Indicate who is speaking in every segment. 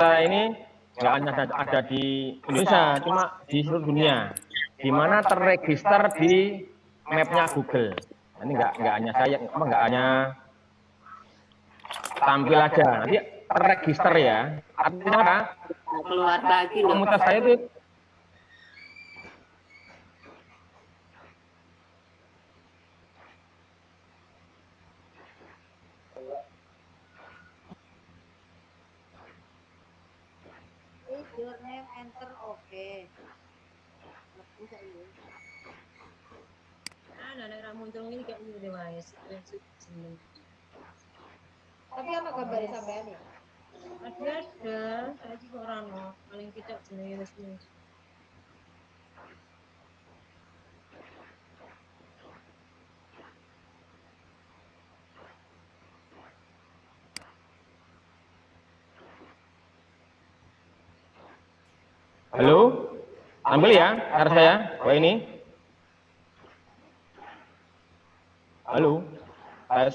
Speaker 1: kita ini nggak hanya ada di Indonesia, cuma di seluruh dunia, di mana terregister di mapnya Google. Ini nggak hanya saya, nggak hanya tampil aja, nanti terregister ya. Artinya apa?
Speaker 2: Keluar lagi loh.
Speaker 1: Komunitas saya itu
Speaker 3: your name enter oke. Anak muncul ini kayak gini deh mas. Tapi apa kabar sampean ya? Ada, saya juga orang loh, paling tidak jenenge resmi.
Speaker 1: halo, ambil ya, cara saya. Wah ini. Halo, tes.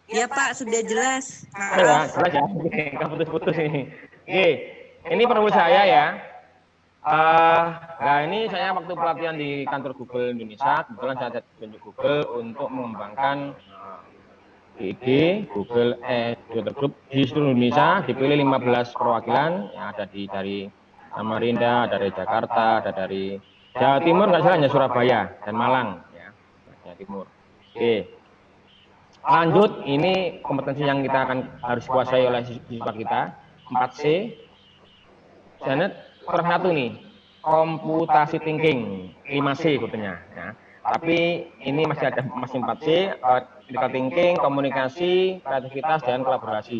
Speaker 2: Ya Pak, sudah jelas.
Speaker 1: Ya, jelas ya. Nggak putus-putus ini. Oke, ini perlu saya ya. Nah ini saya waktu pelatihan di kantor Google Indonesia, kebetulan saya tunjuk Google untuk mengembangkan GIG, Google Twitter Group di seluruh Indonesia, dipilih 15 perwakilan yang ada dari Samarinda, ada dari Jakarta, ada dari Jawa Timur, nggak salah hanya Surabaya dan Malang, ya, Jawa Timur. Oke, lanjut, ini kompetensi yang kita akan harus kuasai oleh siswa kita, 4C. Janet, kurang satu nih, komputasi thinking, 5C katanya. Ya. Tapi ini masih 4C, critical thinking, komunikasi, kreativitas, dan kolaborasi.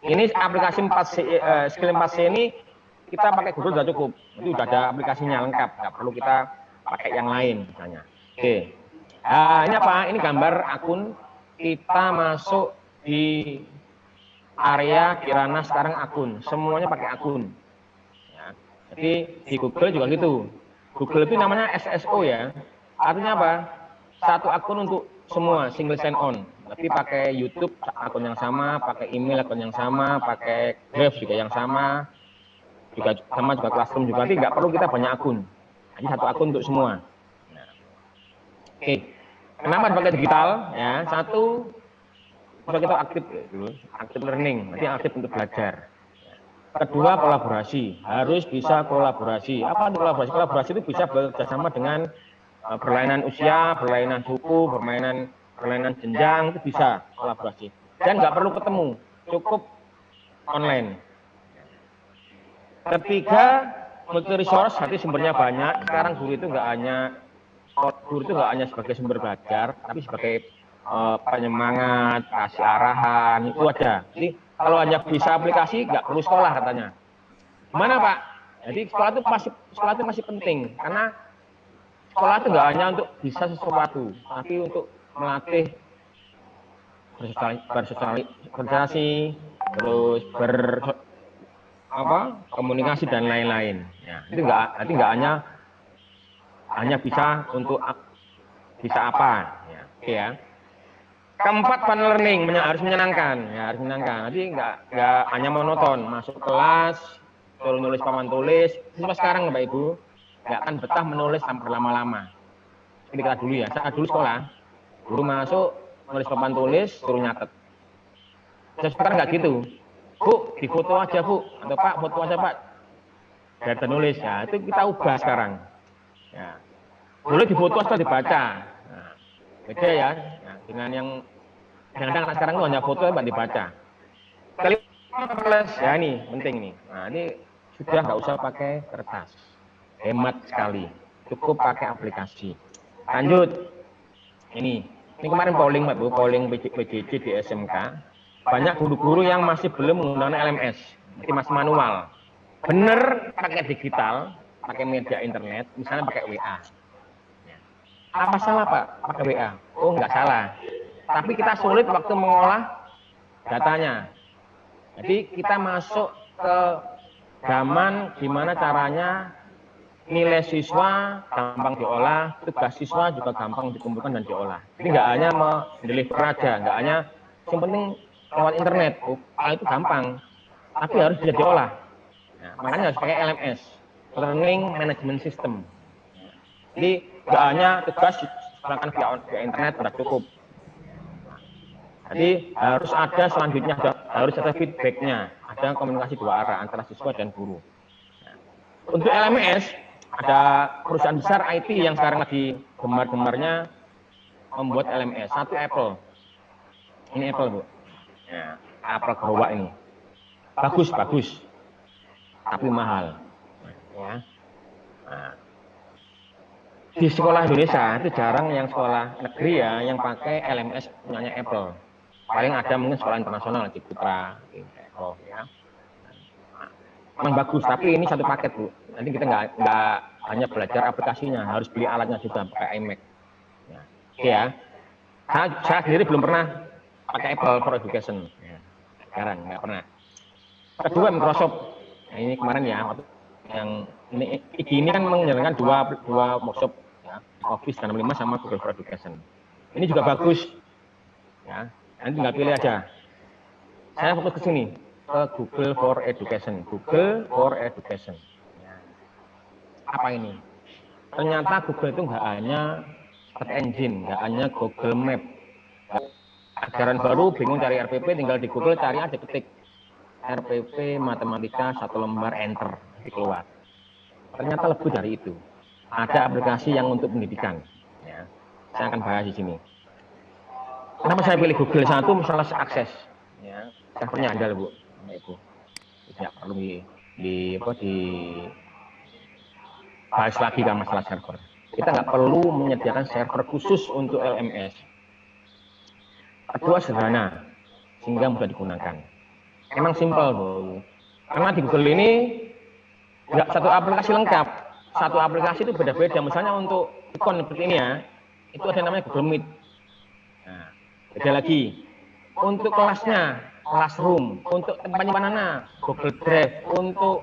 Speaker 1: Ini aplikasi 4C, skill 4C ini kita pakai Google sudah cukup. Itu sudah ada aplikasinya lengkap, nggak perlu kita pakai yang lain misalnya. Oke. Nah, ini apa? Ini gambar akun. Kita masuk di area Kirana sekarang akun. Semuanya pakai akun. Ya. Jadi di Google juga gitu. Google itu namanya SSO ya. Artinya apa? Satu akun untuk semua, single sign on. Tapi pakai YouTube akun yang sama, pakai email akun yang sama, pakai Drive juga yang sama, juga Classroom juga. Nanti nggak perlu kita banyak akun. Hanya satu akun untuk semua. Nah. Oke. Kenapa pakai digital? Ya, satu, supaya kita aktif learning, nanti aktif untuk belajar. Kedua, kolaborasi, harus bisa kolaborasi. Apa itu kolaborasi? Kolaborasi itu bisa bekerjasama dengan berlainan usia, berlainan suku, berlainan jenjang, itu bisa kolaborasi. Dan nggak perlu ketemu, cukup online. Ketiga, multi resource, nanti sumbernya banyak. Sekarang guru itu nggak hanya sebagai sumber belajar, tapi sebagai penyemangat, kasih arahan, itu aja. Jadi kalau hanya bisa aplikasi, nggak perlu sekolah katanya. Gimana Pak? Jadi sekolah itu masih penting, karena sekolah itu nggak hanya untuk bisa sesuatu, tapi untuk melatih bersosialisasi, terus komunikasi dan lain-lain. Ya, itu nggak hanya bisa untuk bisa apa. Ya, oke ya. Keempat, fun learning, harus menyenangkan. Ya, harus menyenangkan. Nanti nggak hanya monoton, masuk kelas, suruh nulis papan tulis. Siswa sekarang Bapak Ibu nggak akan betah menulis sampai lama-lama. Ini kita dulu ya. Saat dulu sekolah, guru masuk nulis papan tulis, suruh nyatet. Sekarang nggak gitu. Bu, di foto aja Bu, atau Pak, foto aja Pak. Biar nulis ya, itu kita ubah sekarang. Ya, boleh di foto atau dibaca. Nah, beda ya. Nah, dengan yang kadang-kadang anak sekarang itu hanya foto Pak dibaca. Ya ini penting nih. Nah ini sudah nggak usah pakai kertas, hemat sekali, cukup pakai aplikasi. Lanjut, ini kemarin polling PJJ di SMK, banyak guru-guru yang masih belum menggunakan LMS, masih manual. Bener pakai digital, pakai media internet, misalnya pakai WA. Apa salah Pak pakai WA? Oh nggak salah. Tapi kita sulit waktu mengolah datanya. Jadi kita masuk ke zaman gimana caranya nilai siswa gampang diolah, tugas siswa juga gampang dikumpulkan dan diolah. Jadi nggak hanya mendeliver aja, nggak hanya yang penting lewat internet. Itu gampang, tapi harus bisa diolah. Nah, makanya harus pakai LMS, Learning Management System. Jadi nggak hanya tugas silakan via internet sudah cukup. Jadi harus ada selanjutnya, harus ada feedbacknya, ada komunikasi dua arah antara siswa dan guru. Nah, untuk LMS, ada perusahaan besar IT yang sekarang lagi gemar-gemarnya membuat LMS. Satu Apple. Ini Apple, Bu. Nah, Apple Gerowak ini. Bagus. Tapi mahal. Ya. Nah, di sekolah Indonesia itu jarang yang sekolah negeri ya yang pakai LMS punyanya Apple. Paling ada mungkin sekolah internasional di Putra, di Eko, ya. Memang bagus, tapi ini satu paket, Bu. Nanti kita nggak hanya belajar aplikasinya, harus beli alatnya juga pakai iMac. Ya. Oke ya. Saya sendiri belum pernah pakai Apple for Education. Ya. Sekarang nggak pernah. Kedua Microsoft. Nah, ini kemarin ya, waktu yang ini kan menjalankan dua workshop, ya, Office 365 sama Google for Education. Ini juga bagus. Ya. Nanti tinggal pilih aja. Saya fokus ke sini, ke Google for Education. Google for Education. Ya. Apa ini? Ternyata Google itu nggak hanya search engine, nggak hanya Google Map. Ajaran baru, bingung cari RPP, tinggal di Google cari aja, ketik RPP matematika 1 lembar, enter, nanti keluar. Ternyata lebih dari itu. Ada aplikasi yang untuk pendidikan. Ya. Saya akan bahas di sini. Kenapa saya pilih Google? Satu, masalah akses. Ya, servernya andal, Bu. Ibu. Tidak perlu bahas lagi kan masalah server. Kita nggak perlu menyediakan server khusus untuk LMS. Kedua, sederhana, sehingga mudah digunakan. Emang simpel, Bu. Karena di Google ini nggak satu aplikasi lengkap. Satu aplikasi itu beda-beda. Misalnya untuk ikon seperti ini ya, itu ada namanya Google Meet. Nah, beda lagi. Untuk kelasnya, Classroom. Untuk tempatnya mana? Google Drive. Untuk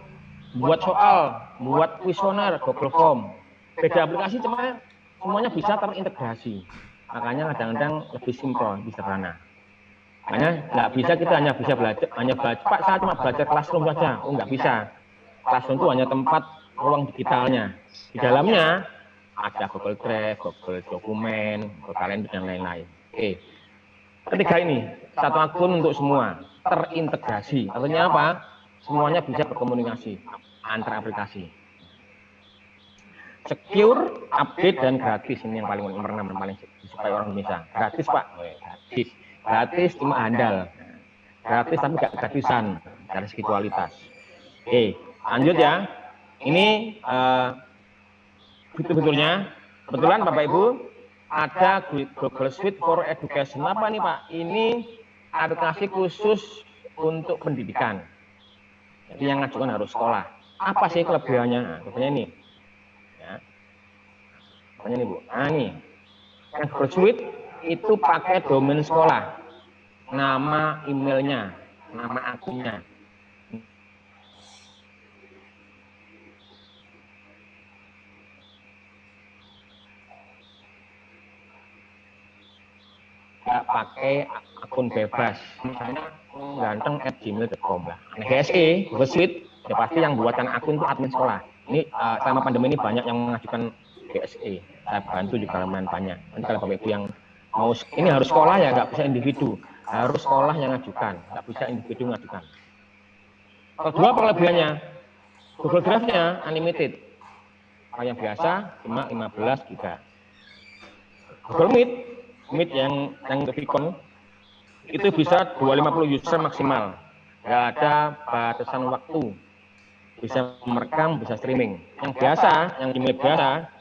Speaker 1: buat soal, buat kuesioner, Google Form. Beda aplikasi, cuma semuanya bisa terintegrasi. Makanya kadang-kadang lebih simpel, lebih sederhana. Makanya nggak bisa kita hanya belajar, Pak, saya cuma belajar Classroom saja. Oh, nggak bisa. Classroom itu hanya tempat ruang digitalnya. Di dalamnya ada Google Drive, Google Dokumen, Google Kalender, dan lain-lain. Oke. Ketiga ini, satu akun untuk semua, terintegrasi. Artinya apa? Semuanya bisa berkomunikasi antar aplikasi. Secure, update, dan gratis. Ini yang paling nomor 6, yang paling disukai orang Indonesia. Gratis, Pak. Gratis. Gratis cuma handal. Gratis tapi nggak gratisan dari segi kualitas. Oke, lanjut ya. Ini betul-betulnya. Kebetulan Bapak Ibu ada Google Suite for Education. Apa nih Pak? Ini aplikasi khusus untuk pendidikan. Jadi yang ngajukan harus sekolah. Apa sih kelebihannya? Nah, kelebihannya ini. Ya. Kelebihannya ini Bu. Nah ini. Yang Google Suite itu pakai domain sekolah. Nama emailnya, nama akunnya. Nggak pakai akun bebas, misalnya ganteng@gmail.com lah. Nah, GSE, Google Suite, ya pasti yang buatkan akun itu admin sekolah. Ini selama pandemi ini banyak yang mengajukan GSE. Saya bantu juga lumayan banyak. Nanti kalau Bapak Ibu yang mau, ini harus sekolah ya, nggak bisa individu. Harus sekolah yang ngajukan, nggak bisa individu ngajukan. Kedua kelebihannya, Google Drive-nya unlimited. Kalau yang biasa cuma 15 GB. Google Meet yang Vicon itu bisa 250 user maksimal. Nggak ada batasan waktu. Bisa merekam, bisa streaming. Yang biasa, yang Gmail biasa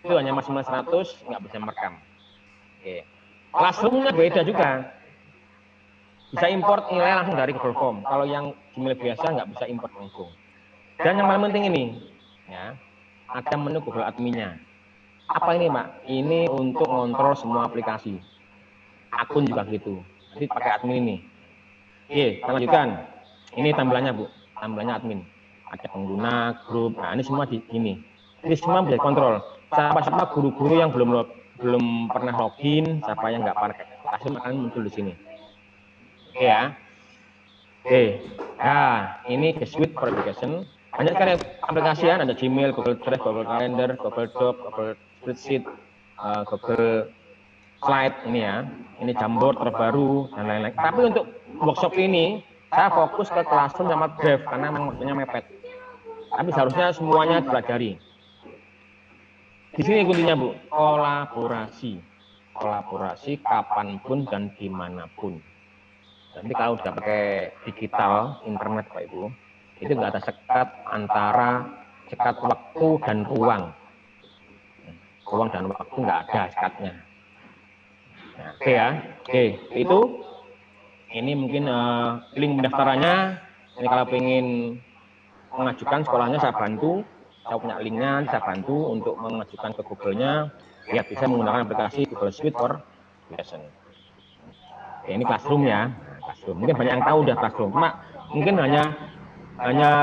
Speaker 1: itu hanya maksimal 100, nggak bisa merekam. Oke. Classroom-nya beda juga. Bisa import nilai langsung dari Google Form. Kalau yang Gmail biasa nggak bisa import langsung. Dan yang paling penting ini, ya, ada menu Google Admin-nya. Apa ini, Pak? Ini untuk ngontrol semua aplikasi. Akun juga gitu. Nanti pakai admin ini. Oke, kita lanjutkan. Ini tampilannya, Bu. Tampilannya admin. Ada pengguna, grup. Nah, ini semua di sini. Ini semua bisa kontrol. Siapa guru-guru yang belum pernah login, siapa yang nggak pakai Classroom akan muncul di sini. Oke ya. Oke. Nah, ini G Suite for Education. Banyak sekali aplikasi ya, ada Gmail, Google Drive, Google Calendar, Google Doc, Google Spreadsheet, Google Slide ini ya. Ini Jamboard terbaru dan lain-lain. Tapi untuk workshop ini saya fokus ke Classroom sama Drive karena memang waktunya mepet. Tapi seharusnya semuanya dipelajari. Di sini kuncinya Bu, kolaborasi. Kolaborasi kapanpun dan dimanapun. Nanti kalau sudah pakai digital, internet Pak Ibu, itu nggak ada sekat antara sekat waktu dan ruang. Ruang dan waktu nggak ada sekatnya. Nah, oke ya, oke itu. Ini mungkin link pendaftarannya. Ini kalau ingin mengajukan sekolahnya saya bantu. Saya punya linknya, saya bantu untuk mengajukan ke Google-nya. Ya bisa menggunakan aplikasi Google Suite for Education. Ya, ini Classroom ya. Nah, Classroom. Mungkin banyak yang tahu udah Classroom. Cuma mungkin hanya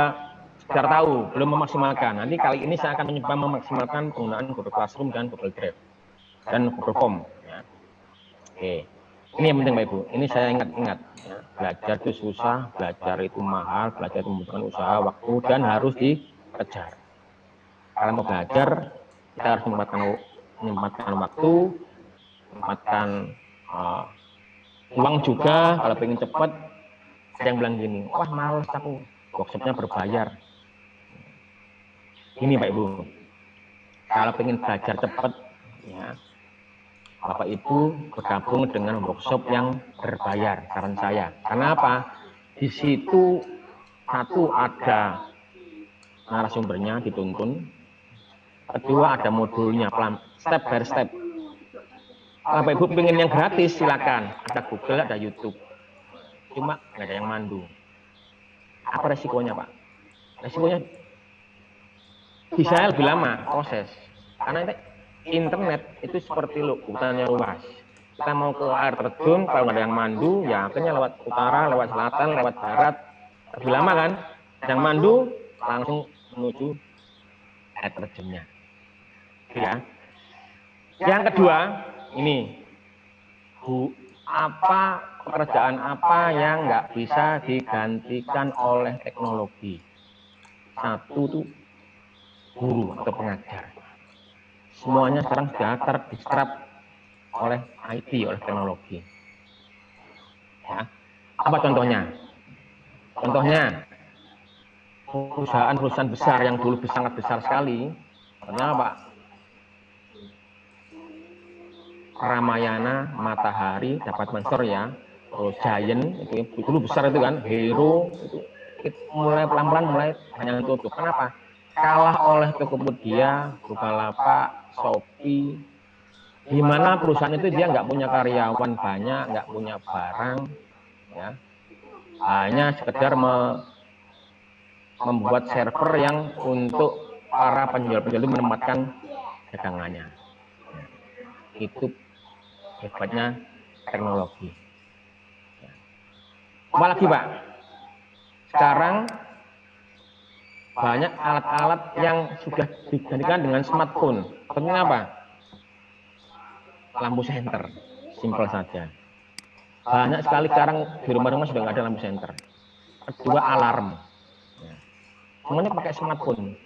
Speaker 1: sekedar tahu, belum memaksimalkan. Nanti kali ini saya akan mencoba memaksimalkan penggunaan Google Classroom dan Google Drive dan Google Form. Ya. Oke. Ini yang penting Pak Ibu. Ini saya ingat-ingat. Ya. Belajar itu susah, belajar itu mahal, belajar itu membutuhkan usaha, waktu, dan harus dikejar. Kalau mau belajar, kita harus menyempatkan waktu, menyempatkan uang juga. Kalau pengen cepat, ada yang bilang gini, wah males aku, workshopnya berbayar. Ini Pak Ibu, kalau pengen belajar cepat, ya Bapak Ibu bergabung dengan workshop yang berbayar, saran saya. Karena apa? Di situ satu ada narasumbernya dituntun, kedua ada modulnya, step by step. Kalau Bapak Ibu pengen yang gratis, silakan. Ada Google, ada YouTube. Cuma nggak ada yang mandu. Apa resikonya Pak? Resikonya bisa lebih lama proses. Karena internet itu seperti lautannya luas. Kita mau ke air terjun, kalau nggak ada yang mandu, ya akhirnya lewat utara, lewat selatan, lewat barat. Lebih lama kan? Yang mandu langsung menuju air terjunnya. Ya. Yang kedua, ini pekerjaan apa yang nggak bisa digantikan oleh teknologi? Satu tuh guru atau pengajar. Semuanya sekarang sudah terdistrap oleh IT, oleh teknologi. Ya. Apa contohnya? Contohnya, perusahaan-perusahaan besar yang dulu sangat besar sekali, contohnya apa? Ramayana, Matahari, dapat Mansur ya, Giant, itu dulu besar itu kan, Hero, itu mulai pelan-pelan mulai banyak yang tutup. Kenapa? Kalah oleh Tokopedia, Bukalapak, Shopee, di mana perusahaan itu dia nggak punya karyawan banyak, nggak punya barang, ya, hanya sekedar membuat server yang untuk para penjual-penjual itu menempatkan dagangannya. Itu hebatnya teknologi. Apalagi Pak, sekarang banyak alat-alat yang sudah digantikan dengan smartphone. Contohnya apa? Lampu senter, simpel saja. Banyak sekali sekarang di rumah-rumah sudah nggak ada lampu senter. Kedua, alarm. Ya. Semuanya pakai smartphone.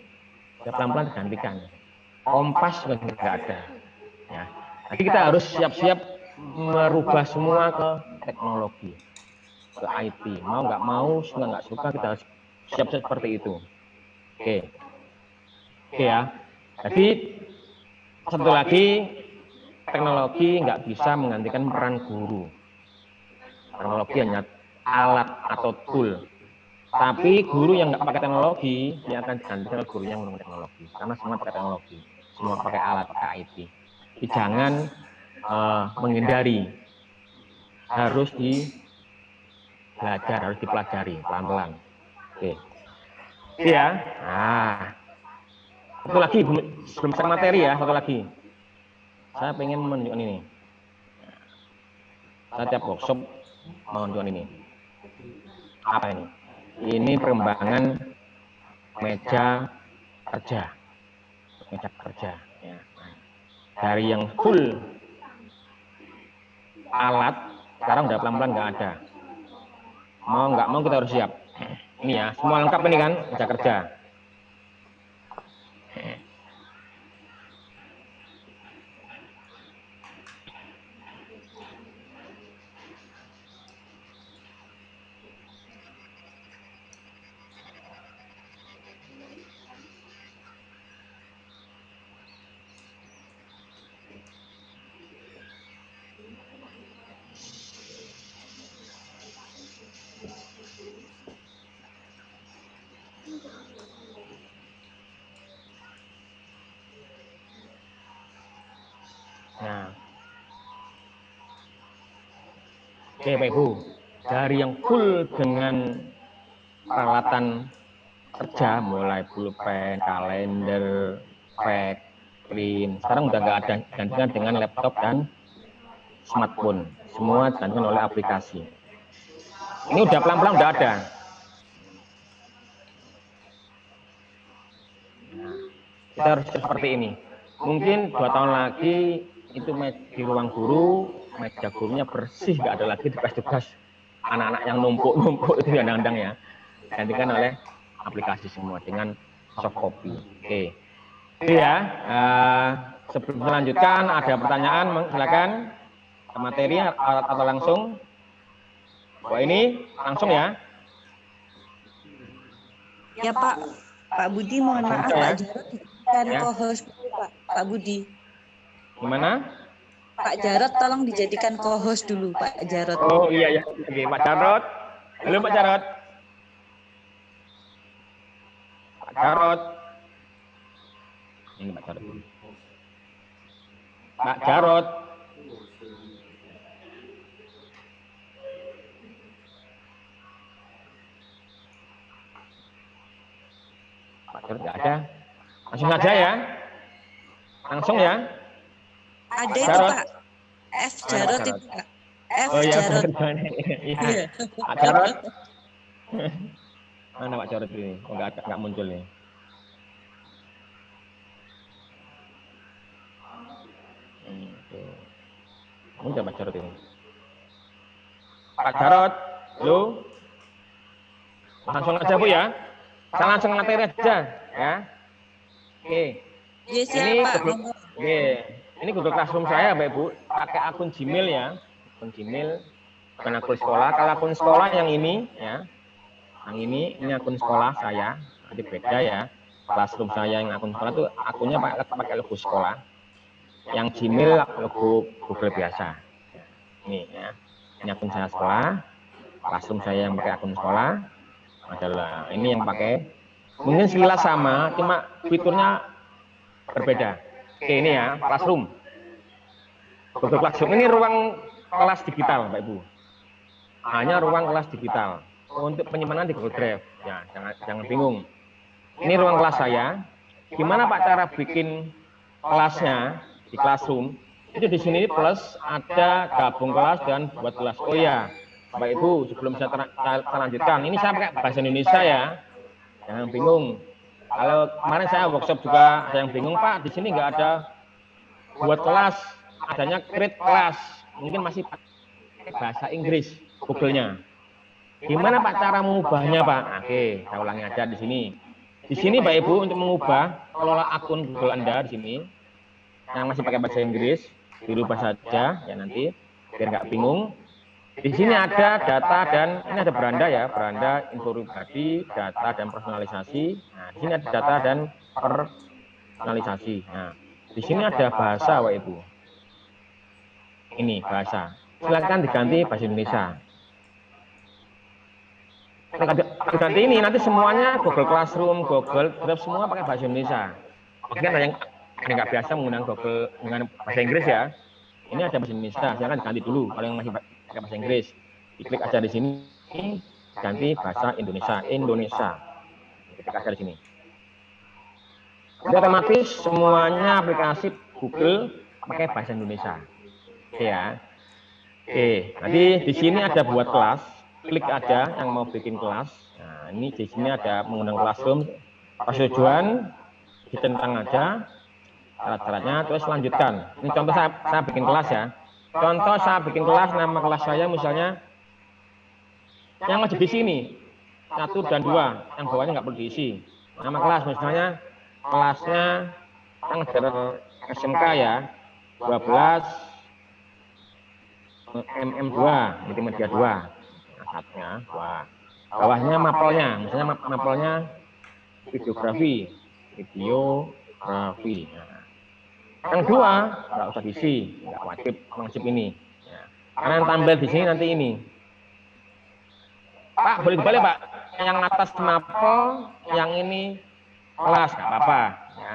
Speaker 1: Ya, pelan-pelan digantikan. Kompas juga nggak ada. Ya. Jadi kita harus siap-siap merubah semua ke teknologi, ke IT. Mau nggak mau, suka nggak suka, kita harus siap-siap seperti itu. Oke. Oke ya. Jadi satu lagi, teknologi nggak bisa menggantikan peran guru. Teknologi hanya alat atau tool. Tapi guru yang nggak pakai teknologi, dia akan digantikan oleh guru yang menggunakan teknologi. Karena semua pakai teknologi, semua pakai alat, pakai IT. Jadi jangan menghindari, harus belajar, harus dipelajari pelan-pelan. Oke. Ya. Nah, satu lagi sebelum saya materi ya, satu lagi. Saya pengen menunjukkan ini. Saya tiap workshop menunjukkan ini. Apa ini? Ini perkembangan meja kerja. Meja kerja. Ya. Dari yang full alat, sekarang udah pelan-pelan nggak ada. Mau nggak mau kita harus siap. Ini ya, semua lengkap ini kan, meja kerja. Nah, oke Pak Ibu, dari yang full dengan peralatan kerja, mulai pulpen, kalender, fax, print, sekarang udah nggak ada, gantikan dengan laptop dan smartphone, semua digantikan oleh aplikasi. Ini udah pelan-pelan udah ada. Nah, kita harus seperti ini. Mungkin 2 tahun lagi itu di ruang guru, meja gurunya bersih, nggak ada lagi tugas-tugas anak-anak yang numpuk-numpuk itu kadang-kadang ya. Gantikan oleh aplikasi semua dengan soft copy. Oke. Ya, sebelum melanjutkan ada pertanyaan, silakan materi atau langsung. Wah ini langsung ya.
Speaker 2: Ya Pak, Pak Budi mohon maaf
Speaker 1: Ya.
Speaker 2: Pak Jarod dijadikan
Speaker 1: Ya.
Speaker 2: co-host dulu, Pak Budi.
Speaker 1: Gimana?
Speaker 2: Pak Jarod tolong dijadikan co-host dulu Pak Jarod.
Speaker 1: Oh iya ya. Oke, Pak Jarod. Halo Pak Jarod. Pak Jarod. Ini Pak Jarod. Pak Jarod. Pak Jarod nggak ada. Langsung saja ya. Langsung ya.
Speaker 2: Ada itu
Speaker 1: Jarod.
Speaker 2: Pak. F Jarod itu Pak. F
Speaker 1: Oh iya,
Speaker 2: Jarod.
Speaker 1: iya. Pak Jarod. Mana Pak Jarod ini? Oh, nggak muncul nih. Muncul Pak Jarod ini. Pak Jarod, halo. Langsung aja Bu ya. Saya langsung materi aja ya. Oke.
Speaker 2: Yes ya
Speaker 1: Ini
Speaker 2: Pak.
Speaker 1: Google, oke. Ini Google Classroom saya Bapak Ibu, pakai akun Gmail ya. Akun Gmail, bukan akun sekolah. Kalau akun sekolah yang ini ya. Yang ini akun sekolah saya. Nanti beda ya. Classroom saya yang akun sekolah itu akunnya pakai logo sekolah. Yang Gmail logo Google biasa. Ini ya. Ini akun saya sekolah. Classroom saya yang pakai akun sekolah adalah ini yang pakai. Mungkin sekilas sama, cuma fiturnya berbeda. Oke, ini ya, Classroom. Google Classroom ini ruang kelas digital, Pak Ibu. Hanya ruang kelas digital untuk penyimpanan di Google Drive. Ya, jangan bingung. Ini ruang kelas saya. Gimana Pak cara bikin kelasnya di Classroom? Itu di sini plus ada gabung kelas dan buat kelas. Oh ya, Bapak Ibu, sebelum saya lanjutkan, ini saya pakai bahasa Indonesia ya. Jangan bingung. Kalau kemarin saya workshop juga ada yang bingung, Pak, di sini nggak ada buat kelas, adanya create kelas. Mungkin masih pakai bahasa Inggris Google-nya. Gimana Pak cara mengubahnya, Pak? Oke, saya ulangi aja di sini. Di sini Bapak Ibu untuk mengubah kelola akun Google Anda di sini yang masih pakai bahasa Inggris, dirubah saja ya nanti biar nggak bingung. Di sini ada data dan ini ada beranda ya, beranda info pribadi, data dan personalisasi. Nah, di sini ada data dan personalisasi. Nah, di sini ada bahasa, Bapak Ibu. Ini bahasa. Silakan diganti bahasa Indonesia. Diganti ini nanti semuanya Google Classroom, Google Drive semua pakai bahasa Indonesia. Mungkin ada yang nggak biasa menggunakan Google dengan bahasa Inggris ya. Ini ada bahasa Indonesia. Silakan diganti dulu kalau yang masih pakai bahasa Inggris. Diklik aja di sini, ganti bahasa Indonesia. Klik aja di sini. Jadi otomatis semuanya aplikasi Google pakai bahasa Indonesia. Oke ya. Oke, nanti di sini ada buat kelas. Klik aja yang mau bikin kelas. Nah, ini di sini ada menggunakan Classroom. Persetujuan ditentang aja syarat-syaratnya, terus lanjutkan. Ini contoh saya bikin kelas ya. Contoh saya bikin kelas, nama kelas saya misalnya Yang wajib diisi ini 1 dan 2, yang bawahnya nggak perlu diisi. Nama kelas misalnya kelasnya ngajar SMK ya, 12 MM2, multimedia 2. Satunya 2. Bawahnya mapelnya, misalnya mapelnya videografi. Nah. Yang 2 nggak usah diisi, nggak wajib ini. Ya. Karena yang tampil di sini nanti ini. Pak, boleh dibalik Pak. Yang atas mapel, yang ini kelas, nggak apa-apa. Ya.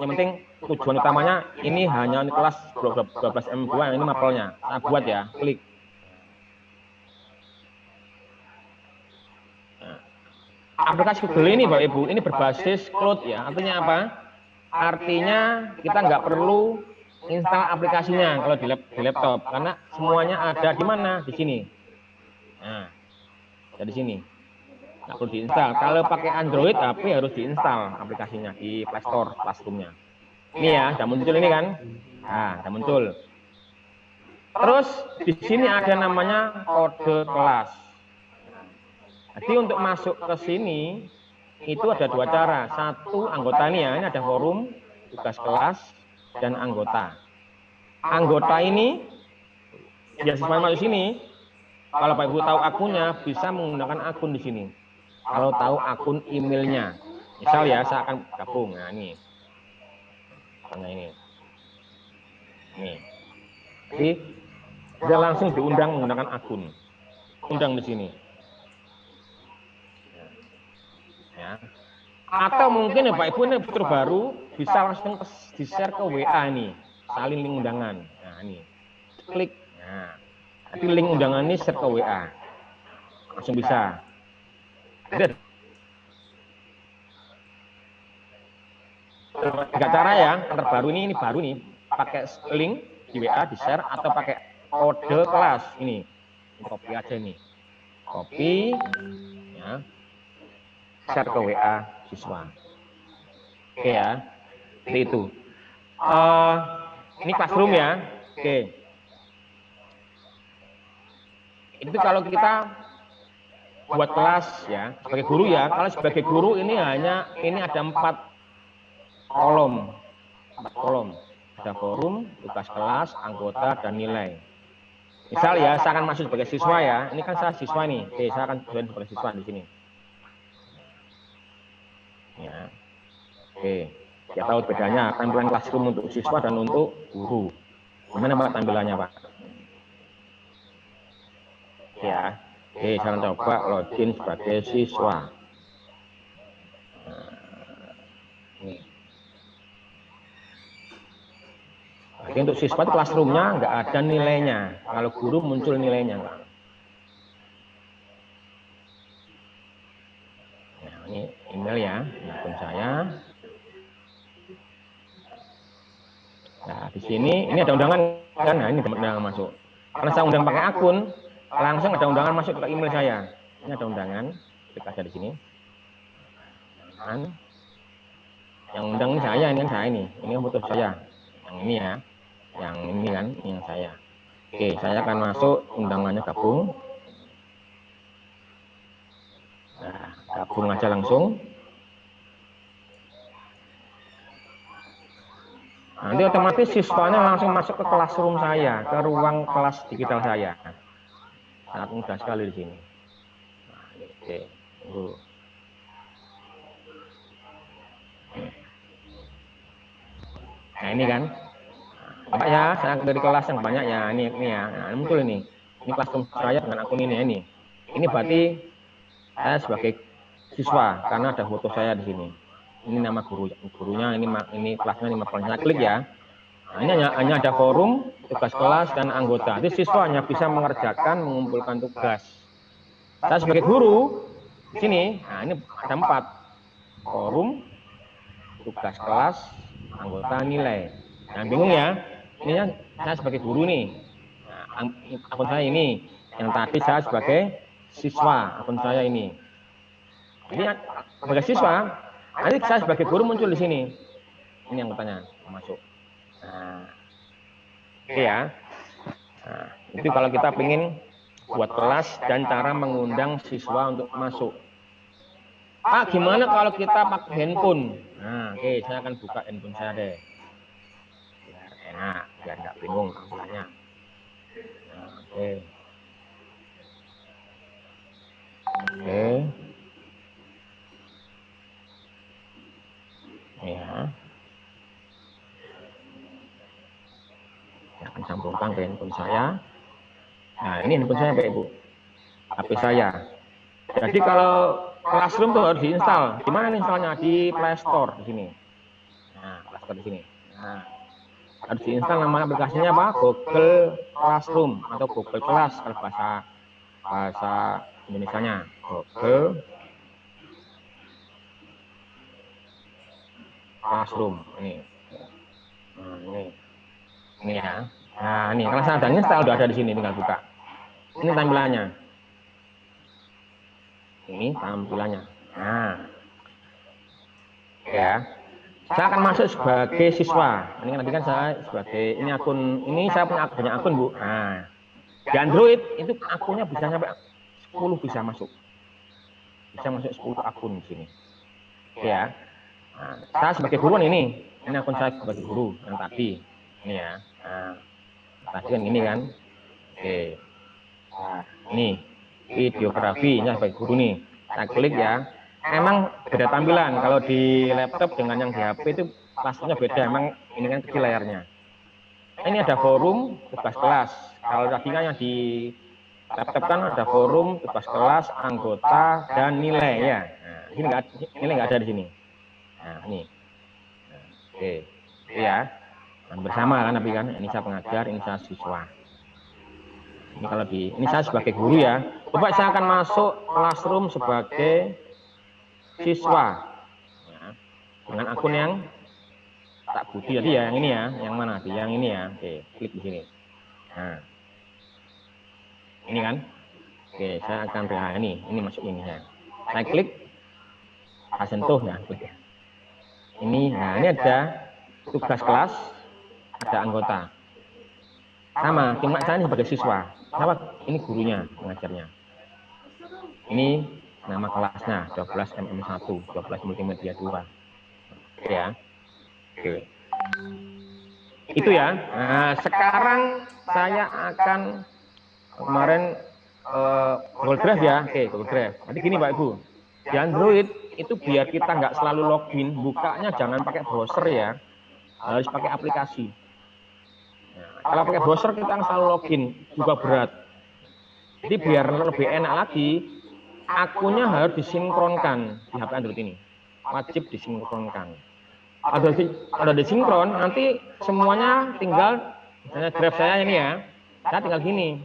Speaker 1: Yang penting tujuan utamanya ini hanya kelas 12 M2, yang ini mapelnya. Nah, buat ya, klik. Nah. Aplikasi Google ini Bapak Ibu, ini berbasis cloud ya. Artinya apa? Artinya kita nggak perlu install aplikasinya kalau di laptop, karena semuanya ada di mana? Di sini. Nah, ada di sini. Nggak perlu diinstal. Kalau pakai Android, HP harus diinstal aplikasinya di Play Store, Classroom-nya. Ini ya, sudah muncul ini kan? Nah, sudah muncul. Terus di sini ada namanya kode kelas. Jadi untuk masuk ke sini itu ada 2 cara. Satu, anggota ini ya, ini ada forum, tugas kelas, dan anggota. Anggota ini, ya siswa masuk sini, kalau Pak Ibu tahu akunnya, bisa menggunakan akun di sini. Kalau tahu akun emailnya, misal ya, saya akan gabung. Nah ini, misalnya ini. Jadi, dia langsung diundang menggunakan akun. Undang di sini. Ya. Atau mungkin ya Pak Ibu ini fitur baru bisa langsung di-share ke WA nih, salin link undangan. Nah ini, klik. Nah, nanti link undangan ini share ke WA, langsung bisa. Ada 3 cara ya, yang terbaru ini baru nih, pakai link di WA di-share atau pakai kode kelas ini copy aja nih, copy, ya. Share ke WA siswa. Oke ya, seperti itu. Ini classroom ya. Oke. Itu kalau kita buat kelas ya, sebagai guru ya. Kalau sebagai guru ini hanya ada 4 kolom. 4 kolom. Ada forum, tugas kelas, anggota, dan nilai. Misal ya, saya akan masuk sebagai siswa ya. Ini kan saya siswa nih. Oke, saya akan join sebagai siswa di sini. Ya. Oke, kita tahu bedanya tampilan classroom untuk siswa dan untuk guru. Gimana Pak tampilannya Pak? Ya, oke, saya coba login sebagai siswa. Nah, jadi untuk siswa itu classroomnya nggak ada nilainya. Kalau guru muncul nilainya Pak. Ini email ya, akun saya. Nah, di sini ini ada undangan kan? Nah, ini undangan masuk. Karena saya undang pakai akun, langsung ada undangan masuk ke email saya. Ini ada undangan, klik aja di sini. Yang undang ini saya, ini kan saya ini foto saya. Yang ini ya, yang ini kan, ini yang saya. Oke, saya akan masuk, undangannya gabung. Nah, gabung aja langsung. Nanti otomatis siswanya langsung masuk ke classroom saya, ke ruang kelas digital saya. Sangat mudah sekali di sini. Nah, oke. Nah ini kan, Bapak ya, saya dari kelas yang banyak ya, ini ya. Nah, muncul ini classroom saya dengan akun ini. Ini berarti saya sebagai siswa karena ada foto saya di sini. Ini nama gurunya, ini kelasnya, ini mapelnya. Klik ya. Nah, ini hanya ada forum, tugas kelas, dan anggota. Jadi siswa hanya bisa mengerjakan, mengumpulkan tugas. Saya sebagai guru di sini, nah ini ada 4 forum, tugas kelas, anggota, nilai. Nah bingung ya, ini saya sebagai guru nih. Nah, akun saya ini, yang tadi saya sebagai siswa, akun saya ini. Ini sebagai siswa, nanti saya sebagai guru muncul di sini. Ini yang bertanya, masuk. Nah, oke ya. Nah, itu kalau kita pengen buat kelas dan cara mengundang siswa untuk masuk. Pak, gimana kalau kita pakai handphone? Nah, oke, saya akan buka handphone saya deh. Biar enak, biar nggak bingung tampilannya. Nah, oke. Oke. Ya. Saya akan sambungkan ke handphone saya. Nah, ini handphone saya, Pak Ibu. HP saya. Jadi kalau Classroom tuh harus diinstal. Di mana nih instalnya? Di Play Store di sini. Nah, Play Store di sini. Nah, harus diinstal, nama aplikasinya apa? Google Classroom atau Google Class kalau bahasa Indonesianya. Google Classroom ini. Nah, ini ya. Nah, ini kalau saya udah install udah ada di sini, tinggal buka. Ini tampilannya. Ini tampilannya. Nah, ya. Saya akan masuk sebagai siswa. Ini kan nanti kan saya sebagai ini akun, ini saya punya banyak akun, Bu. Nah, di Android itu akunnya bisa sampai 10 bisa masuk. Bisa masuk 10 akun di sini. Ya. Nah, saya sebagai guru ini akun saya sebagai guru yang tadi. Ini ya. Nah, tadi kan ini kan. Oke. Nah, ini videografi, ini sebagai guru nih. Saya klik ya. Emang beda tampilan. Kalau di laptop dengan yang di HP itu plastiknya beda. Emang ini kan kecil layarnya. Ini ada forum, tugas kelas. Kalau tadi kan yang di laptop kan ada forum, tugas kelas, anggota, dan nilai ya. Nah, ini nilai nggak ada di sini. Nah, ini. Nah, oke, ya. Nah, bersama kan tapi kan. Ini saya pengajar, ini saya siswa. Ini kalau ini saya sebagai guru ya. Coba saya akan masuk Classroom sebagai siswa ya, dengan akun yang tak budi tadi ya, yang ini ya, yang mana sih, yang ini ya. Oke, klik di sini. Nah, ini kan. Oke, saya akan ini masuk ini ya. Saya klik, saya sentuh ya, klik. Ini, nah ini ada tugas kelas, ada anggota. Sama, cuma saya sebagai siswa. Kenapa? Ini gurunya, pengajarnya. Ini nama kelasnya 12 MM1, 12 multimedia 2. Oke ya. Oke. Itu ya. Nah, sekarang saya akan kemarin Google Drive ya. Oke, Google Drive. Jadi gini Pak Ibu. Di Android itu biar kita nggak selalu login, bukanya jangan pakai browser ya. Harus pakai aplikasi. Nah, kalau pakai browser kita selalu login, juga berat. Jadi biar lebih enak lagi, akunnya harus disinkronkan di HP Android ini. Wajib disinkronkan. Ada disinkron, nanti semuanya tinggal, misalnya Drive saya ini ya, saya tinggal gini.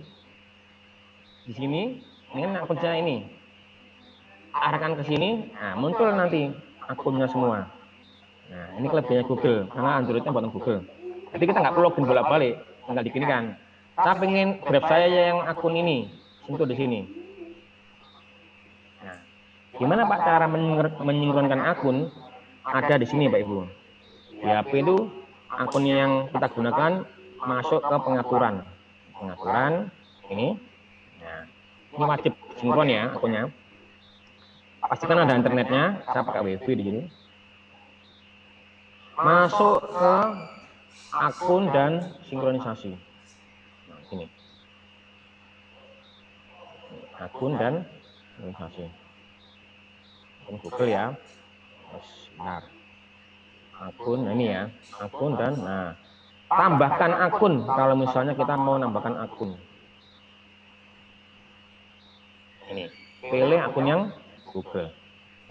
Speaker 1: Di sini, ini akun saya ini. Arahkan ke sini, nah muncul nanti akunnya semua. Nah, ini kelebihannya Google, karena Androidnya buatan Google. Jadi kita nggak perlu login bolak-balik, tinggal diginikan. Saya pengen Drive saya yang akun ini, sentuh di sini. Nah, gimana Pak cara menyinkronkan akun? Ada di sini Pak Ibu. Di HP itu akun yang kita gunakan masuk ke pengaturan. Pengaturan ini. Nah, ini wajib sinkron ya akunnya. Pastikan ada internetnya. Saya pakai WiFi di sini. Masuk ke akun dan sinkronisasi. Nah, sini. Akun dan sinkronisasi. Akun Google ya. Benar. Akun, nah ini ya. Akun dan, nah. Tambahkan akun. Kalau misalnya kita mau nambahkan akun. Ini. Pilih akun yang Google.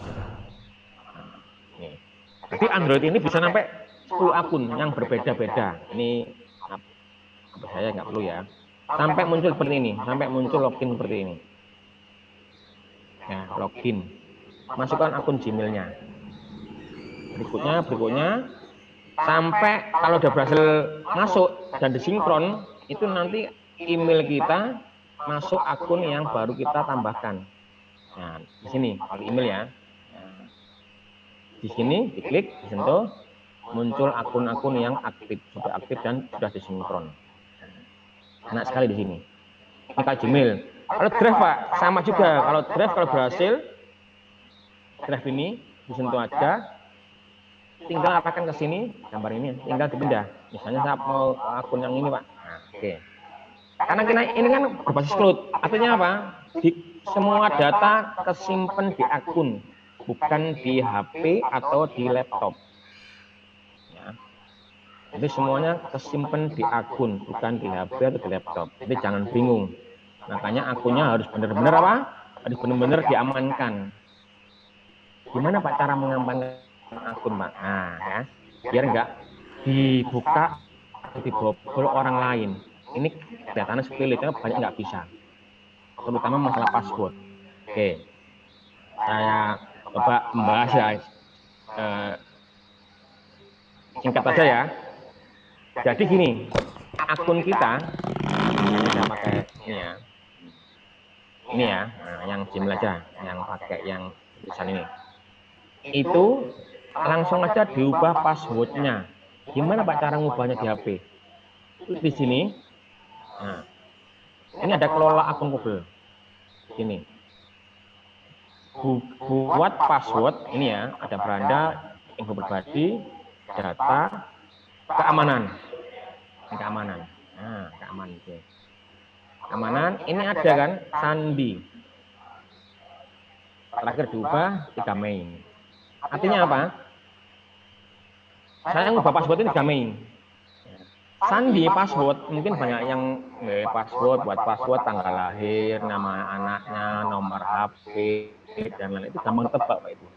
Speaker 1: Nah, ini. Jadi Android ini bisa sampai 10 akun yang berbeda-beda. Ini apa saya nggak perlu ya. Sampai muncul seperti ini, sampai muncul login seperti ini. Ya, login. Masukkan akun Gmail-nya. Berikutnya, sampai kalau udah berhasil masuk dan disinkron, itu nanti email kita masuk akun yang baru kita tambahkan. Nah, di sini kalau email ya. Di sini diklik, disentuh, muncul akun-akun yang sudah aktif dan sudah disinkron. Enak sekali di sini. Ini kayak Gmail. Kalau drive Pak, sama juga. Kalau drive kalau berhasil, drive ini disentuh aja, tinggal arahkan ke sini, gambar ini, tinggal dipindah. Misalnya saya mau akun yang ini Pak. Nah, oke. Karena kita ini kan berbasis cloud, artinya apa? Semua data kesimpan di akun, bukan di HP atau di laptop. Ya. Jadi semuanya kesimpan di akun, bukan di HP atau di laptop. Jadi jangan bingung. Makanya akunnya harus benar-benar apa? Harus benar-benar diamankan. Gimana Pak cara mengamankan akun Pak? Nah, ya, biar nggak dibuka atau dibobol orang lain. Ini kelihatannya sepele, tapi banyak nggak bisa. Terutama masalah password. Oke, saya coba membahas ya. Singkat saja ya. Jadi gini, akun kita, kita pakai ini ya. Ini ya, nah, yang Gmail aja, yang pakai yang tulisan ini. Itu langsung aja diubah passwordnya. Gimana Pak cara ngubahnya di HP? Di sini. Nah, ini ada kelola akun Google. Ini. Buat password ini ya, ada beranda, info pribadi, data, keamanan. Ini keamanan. Nah, keamanan. Oke. Keamanan, ini ada kan sandi. Terakhir diubah 3 Mei. Artinya apa? Saya ngubah password ini 3 Mei. Sandi password, mungkin banyak yang password, buat password tanggal lahir, nama anaknya, nomor HP, dan lain-lain. Itu gampang tebak Pak Ibu.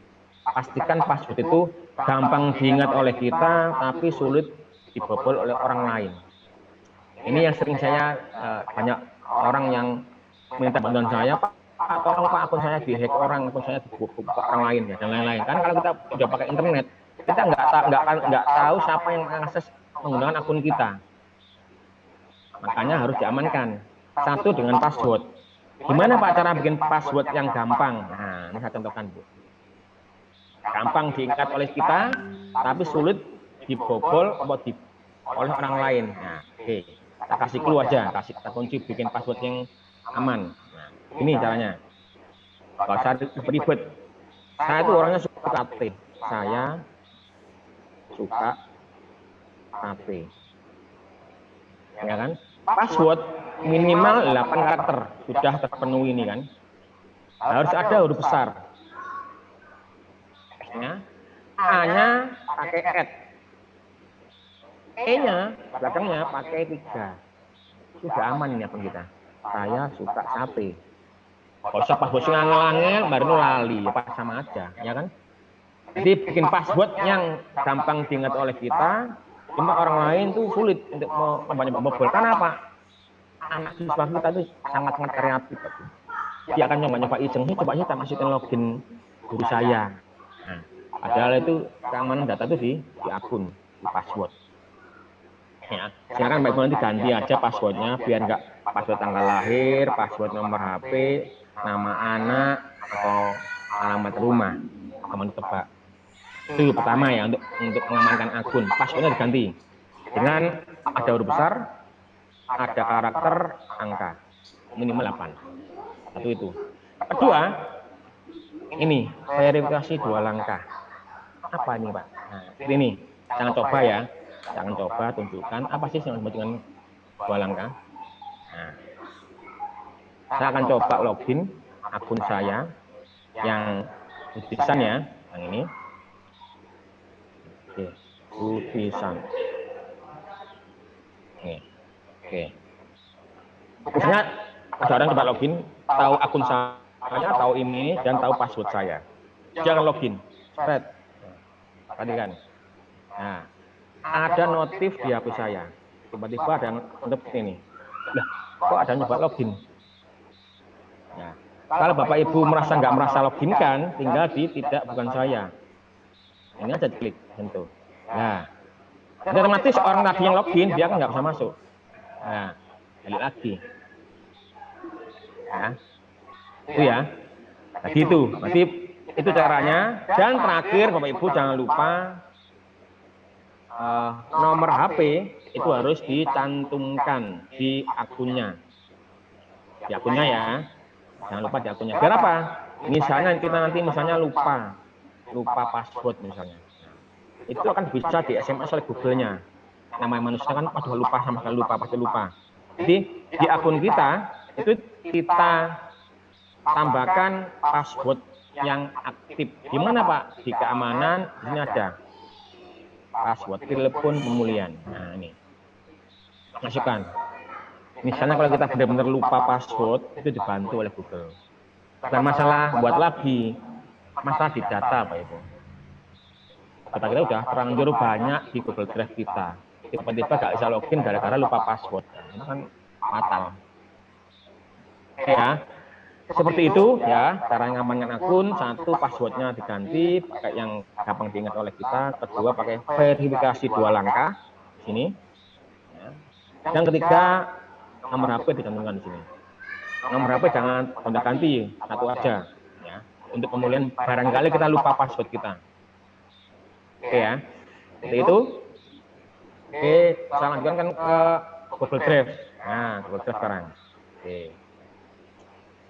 Speaker 1: Pastikan password itu gampang diingat oleh kita, tapi sulit dibobol oleh orang lain. Ini yang sering saya, banyak orang yang minta bantuan saya, Pak, tolong Pak akun saya dihack orang, akun saya dibuka orang lain ya, dan lain-lain. Kan kalau kita udah pakai internet, kita nggak tahu siapa yang mengakses menggunakan akun kita. Makanya harus diamankan. Satu dengan password. Gimana Pak cara bikin password yang gampang? Nah, ini saya contohkan Bu. Gampang diingat oleh kita, tapi sulit dibobol oleh orang lain. Nah, oke. Kita kasih clue aja, kasih kita kunci bikin password yang aman. Nah, ini caranya. Kalau saya ribet, saya itu orangnya suka KT. Saya suka KT. Ya kan? Password minimal 8 karakter sudah terpenuhi ini kan. Harus ada huruf besar. S-nya, A-nya pakai @ E-nya belakangnya pakai 3. Sudah aman ini akun kita. Saya suka sate. Kalau usah password ngangel-ngangel baru lali, ya pas sama aja, ya kan? Jadi bikin password yang gampang diingat oleh kita, cuma orang lain tuh sulit untuk membobol. Karena apa? Anak siswa kita itu sangat-sangat kreatif. Dia akan nyoba-nyoba iseng, coba kita masukin login guru saya. Nah, padahal itu keamanan data itu di akun, di password. Ya, silakan Mbak Ibu nanti ganti aja passwordnya biar nggak password tanggal lahir, password nomor HP, nama anak atau alamat rumah. Kamu tebak. Itu pertama ya untuk mengamankan akun. Passwordnya diganti dengan ada huruf besar, ada karakter, angka minimal 8. Satu itu. Kedua, ini verifikasi 2 langkah. Apa ini Pak? Nah, ini jangan coba ya. Jangan coba tunjukkan apa sih yang disebut dengan 2 langkah. Nah, saya akan coba login akun saya yang Budisan ya, yang ini. Oke, Budisan. Oke. Misalnya ada orang coba login, tahu akun saya, tahu email dan tahu password saya. Jangan login, spread. Tadi kan. Nah, ada notif di HP saya. Tiba-tiba ada notif ini. Lah, kok ada nyoba login? Nah, kalau Bapak Ibu merasa nggak merasa login kan, tinggal di tidak bukan saya. Ini aja klik, sentuh. Nah, otomatis orang tadi yang login dia kan nggak bisa masuk. Nah, balik lagi. Nah, itu ya. Tadi itu, berarti itu caranya. Dan terakhir Bapak Ibu jangan lupa nomor HP itu harus dicantumkan di akunnya. di akunnya ya. Jangan lupa di akunnya. Biar apa? Misalnya kita nanti lupa password misalnya. Itu akan bisa di SMS oleh Google-nya. Namanya manusia kan aduh lupa sama sekali pasti lupa. Jadi di akun kita itu kita tambahkan password yang aktif. Di mana Pak? Di keamanan, di sini ada password telepon pemulihan. Nah ini masukkan. Misalnya kalau kita benar-benar lupa password itu dibantu oleh Google. Dan masalah buat lagi masalah di data Pak Ibu. Data kita udah terlanjur banyak di Google Drive kita. Tiba-tiba nggak bisa login gara-gara lupa password. Itu kan fatal. Ya, seperti itu ya cara ngamankan akun. Satu, passwordnya diganti pakai yang gampang diingat oleh kita. Kedua, pakai verifikasi 2 langkah di sini. Yang ketiga, nomor HP dicantumkan di sini. Nomor HP jangan gonta-ganti, satu aja ya. Untuk pemulihan barangkali kita lupa password kita. Oke ya. Seperti itu. Oke, saya lanjutkan kan ke Google Drive. Nah, Google Drive sekarang. Oke.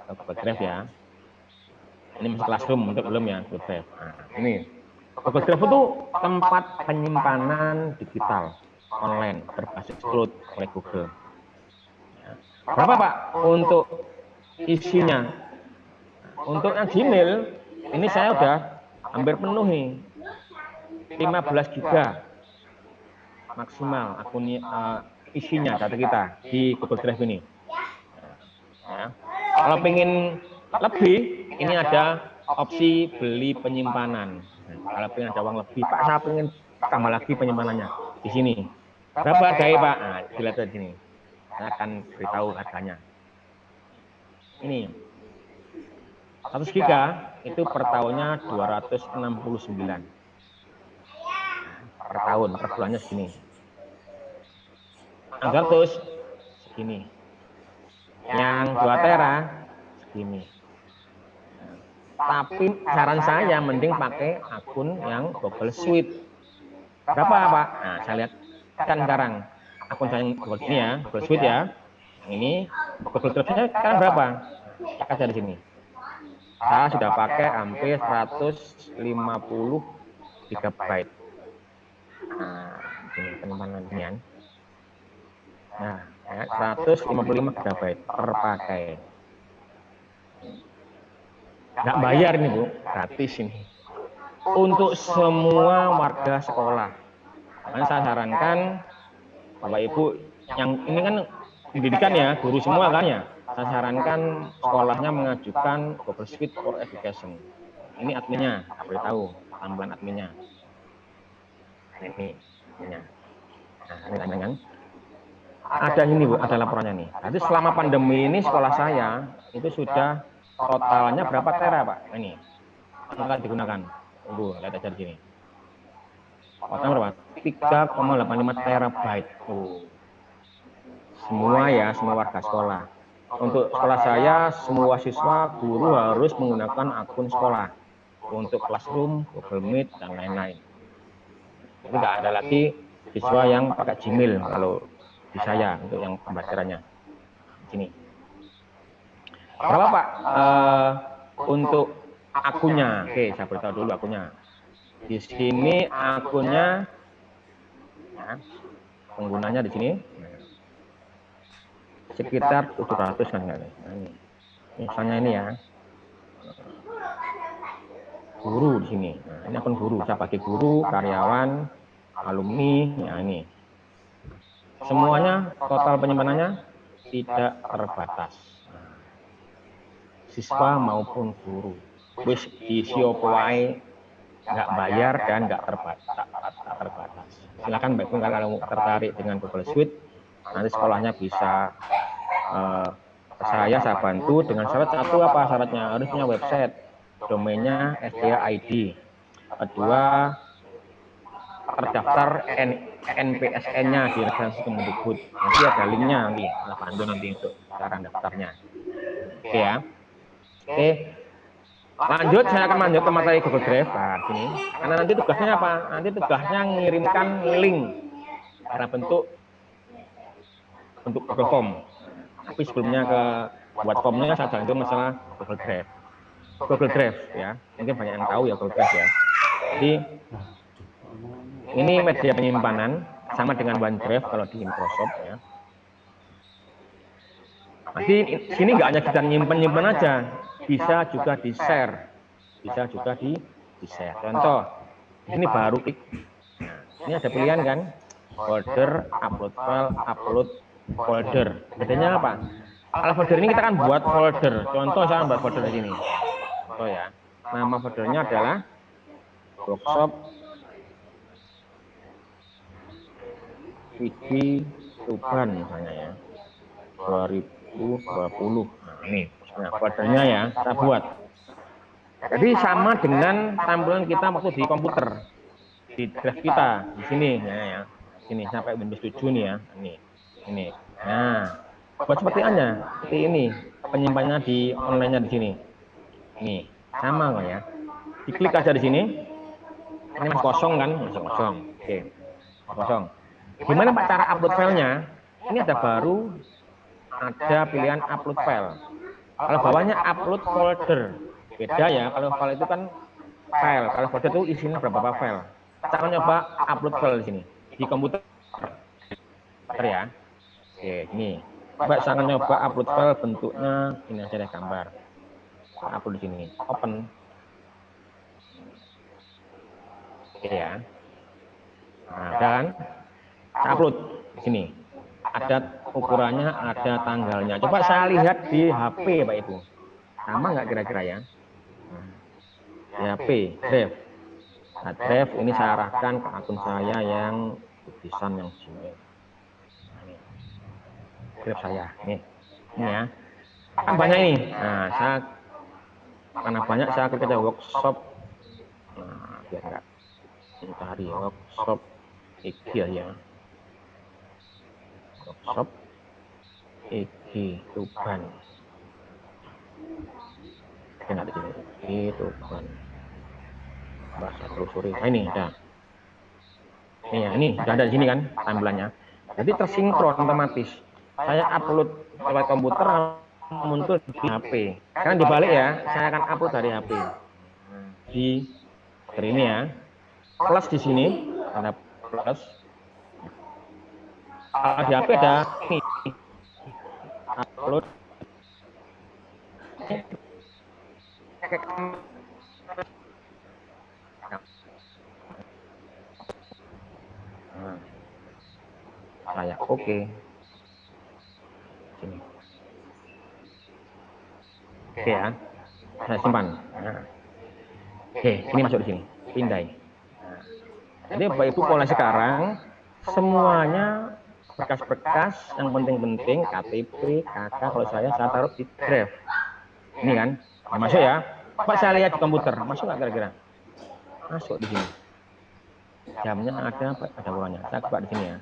Speaker 1: Google Drive ya. Ini masih Classroom untuk belum ya Google Drive. Nah, ini Google Drive itu tempat penyimpanan digital online berbasis cloud oleh Google. Ya. Berapa Pak untuk isinya? Untuk yang Gmail ini saya udah hampir penuh nih. 15 giga maksimal akun isinya data kita di Google Drive ini. Ya. Kalau pengen lebih, ini ada opsi beli penyimpanan. Nah, kalau pengen ada uang lebih, Pak, saya pengen tambah lagi penyimpanannya di sini. Berapa harganya Pak? Nah, dilihat di sini. Saya akan beritahu harganya. Ini 100 giga itu per tahunnya 269 per tahun, per bulannya segini. 600 segini. Yang 2 tera segini. Tapi saran saya mending pakai akun yang Google Suite. Berapa Pak? Nah, saya lihat kan sekarang akun saya yang Google ini ya, Google Suite ya. Yang ini Google Drive-nya sekarang berapa? Cek aja di sini. Saya sudah pakai hampir 150 GB. Nah, ini penyimpanan ini kan. Nah, 155 GB terpakai. Nggak bayar ini Bu, gratis ini. Untuk semua warga sekolah. Makanya saya sarankan Bapak Ibu yang ini kan pendidikan ya, guru semua kan ya. Saya sarankan sekolahnya mengajukan Google Suite for Education. Ini adminnya, saya beritahu tampilan adminnya. Ini adminnya. Nah, ini kan. Ada ini Bu, ada laporannya nih. Jadi selama pandemi ini sekolah saya itu sudah totalnya berapa tera Pak? Ini akan digunakan. Tunggu, lihat aja di sini. Total berapa? 3,85 terabyte. Semua ya, semua warga sekolah. Untuk sekolah saya, semua siswa guru harus menggunakan akun sekolah untuk Classroom, Google Meet dan lain-lain. Jadi nggak ada lagi siswa yang pakai Gmail kalau di saya untuk yang pembelajarannya. Sini. Berapa Pak untuk akunnya? Oke, saya beritahu dulu akunnya. Di sini akunnya, ya, penggunanya di sini sekitar 700 kan nggak nih? Nah, ini. Misalnya ini ya, guru di sini. Nah, ini akun guru. Saya pakai guru, karyawan, alumni. Ya ini. Semuanya total penyimpanannya tidak terbatas. Siswa maupun guru. Wis isi opo wae, nggak bayar dan nggak terbatas. Silakan Mbak Ibu kalau tertarik dengan Google Suite, nanti sekolahnya bisa saya bantu dengan syarat satu apa syaratnya harus punya website, domainnya SDA.id. Kedua, terdaftar NPSN-nya di registrasi Kemendikbud. Nanti ada linknya nanti, saya bantu nanti untuk cara daftarnya. Oke ya. Oke. Lanjut, saya akan lanjut ke materi Google Drive. Nah, sini. Karena nanti tugasnya apa? Nanti tugasnya mengirimkan link dalam bentuk Google Form. Tapi sebelumnya ke buat formnya saja itu masalah Google Drive. Google Drive ya, mungkin banyak yang tahu ya Google Drive ya. Jadi ini media penyimpanan sama dengan OneDrive kalau di Microsoft ya. Nanti sini nggak hanya kita nyimpen aja, bisa juga di share, bisa juga di share. Contoh, ini baru klik. Nah, ini ada pilihan kan, folder, upload file, upload folder. Bedanya apa? Kalau folder ini kita kan buat folder. Contoh saya buat folder di sini. Contoh ya, nama foldernya adalah workshop Widi Tuban misalnya ya, 2020. Nah, ini foldernya ya, kita buat. Jadi sama dengan tampilan kita waktu di komputer, di drive kita di sini ya, sini sampai Windows 7 nih ya, ini. Nah, buat seperti ini, penyimpanannya di online-nya di sini. Ini sama kok ya. Diklik aja di sini. Ini masih kosong kan, masih kosong. Oke, kosong. Gimana Pak cara upload filenya? Ini ada pilihan upload file. Kalau bawahnya upload folder. Beda ya, kalau file itu kan file. Kalau folder itu isinya berapa file. Cara nyoba upload file di sini di komputer ya. Oke, ini. Coba saya akan nyoba upload file, bentuknya ini aja deh, gambar. Upload di sini. Open. Oke ya. Nah, dan upload di sini. Ada ukurannya, ada tanggalnya. Coba saya lihat di HP Pak Ibu. Sama nggak kira-kira ya? Di HP, Drive. Nah, Drive ini saya arahkan ke akun saya yang tulisan yang sini. Ini. Drive saya, ini ya. Kan banyak ini. Nah, karena banyak saya klik aja workshop. Nah, biar enggak cari workshop IG ya. Workshop IG Tuban. Ini ada di sini. Itu Tuban. Bahasa telusuri. Nah, ini ada. Ini ya, ini sudah ada di sini kan tampilannya. Jadi tersinkron otomatis. Saya upload lewat komputer muncul di HP. Karena dibalik ya, saya akan upload dari HP. Dari ini ya. Plus di sini ada plus. Di HP ada ini. Upload. Nah, saya oke. Sini. Oke ya. Saya simpan. Nah. Oke, ini masuk di sini. Pindai. Nah. Jadi Bapak Ibu mulai sekarang semuanya berkas-berkas yang penting-penting, KTP, KK, kalau saya taruh di Drive. Ini kan, masuk ya. Pak saya lihat di komputer, masuk nggak kira-kira? Masuk di sini. Jamnya ada ulangnya. Saya coba di sini ya.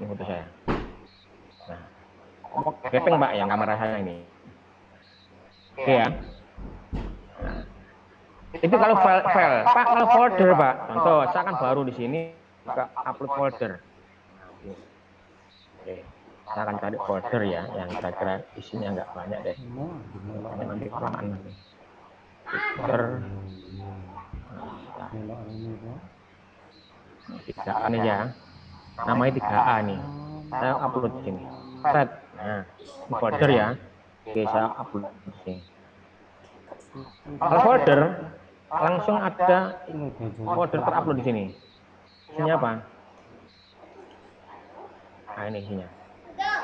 Speaker 1: Ini foto saya. Nah, gepeng Pak yang kamera saya ini. Oke ya. Nah, itu kalau file. Pak kalau folder Pak, contoh saya kan baru di sini buka upload folder. Oke, saya akan cari folder ya yang kira-kira isinya nggak banyak deh. Nanti kelamaan nanti. Folder. 3A nih ya. Namanya 3A nih. Saya upload di sini. Set. Nah, ini folder ya. Oke, saya upload di sini. Kalau folder langsung ada folder terupload di sini. Isinya apa? Nah, ini isinya.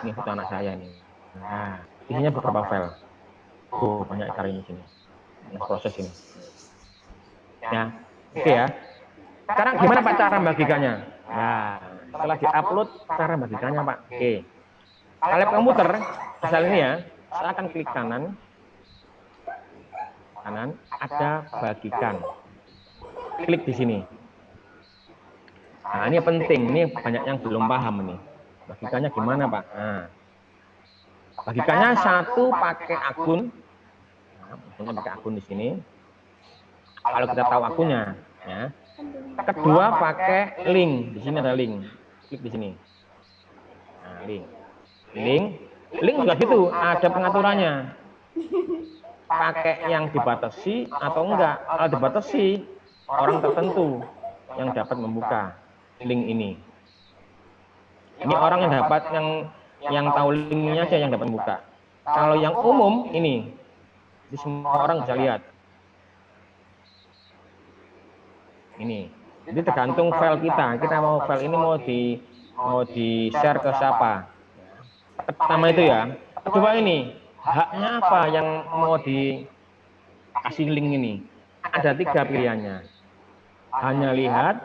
Speaker 1: Ini foto anak saya nih. Nah, isinya beberapa file. Oh, banyak sekali di sini. Nah, proses ini. Ya, oke ya. Sekarang gimana Pak cara membagikannya? Nah, setelah diupload, cara membagikannya Pak. Oke. Kalau komputer, misalnya ini ya, saya akan klik kanan, ada bagikan. Klik di sini. Nah, ini penting, ini banyak yang belum paham ini. Bagikannya gimana Pak? Nah, bagikannya satu pakai akun. Nah, pakai akun di sini. Kalau kita tahu akunnya, ya. Kedua pakai link, di sini ada link, klik di sini. Nah, link. Link juga gitu, ada pengaturannya. Pakai yang dibatasi atau enggak. Kalau dibatasi, orang tertentu yang dapat membuka link ini. Ini orang yang dapat yang tahu linknya aja yang dapat membuka. Kalau yang umum ini, semua orang bisa lihat. Ini. Jadi tergantung file kita. Kita mau file ini mau di share ke siapa. Pertama itu ya. Kedua ini, haknya apa yang mau dikasih link ini? Ada 3 pilihannya. Hanya lihat,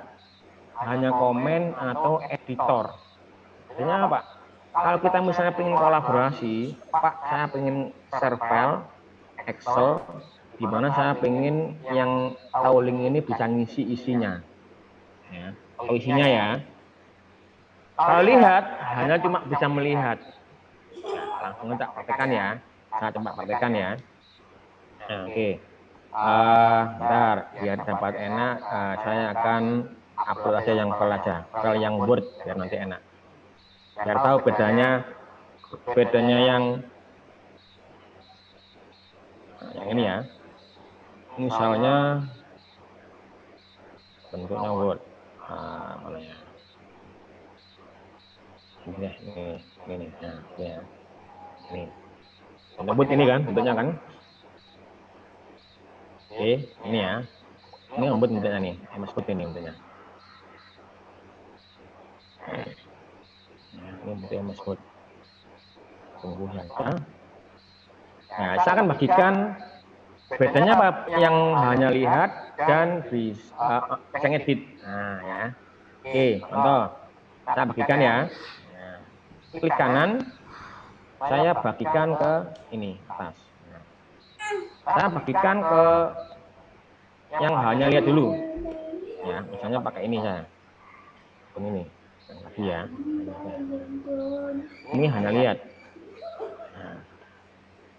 Speaker 1: hanya komen, atau editor. Artinya apa? Kalau kita misalnya ingin kolaborasi, Pak, saya ingin share file Excel, di mana saya ingin yang tahu link ini bisa ngisi isinya. Ya, tahu isinya ya. Kalau lihat, hanya cuma bisa melihat. Nah, langsung tak praktekkan ya. Saya coba praktekkan ya. Nah, oke. Bentar, biar dapat enak, saya akan upload aja yang file aja. File yang Word, biar nanti enak. Biar tahu bedanya yang ini ya. Misalnya bentuknya Word. Mana ya? Ini. Nah, ya. Ini. Bentuk ini kan, bentuknya kan. Oke, ini ya. Ini Word bentuknya nih. MS Word ini bentuknya. Nah, ini bentuk MS Word. Tunggu saja. Nah, saya akan bagikan bedanya apa yang hanya lihat dan bisa ngedit. Nah, ya. Oke, contoh. Saya bagikan ya. Nah, klik kanan, saya bagikan ke ini atas. Nah, saya bagikan ke yang hanya lihat dulu. Ya, misalnya pakai ini saya. Ini yang tadi ya. Ini hanya lihat. Nah,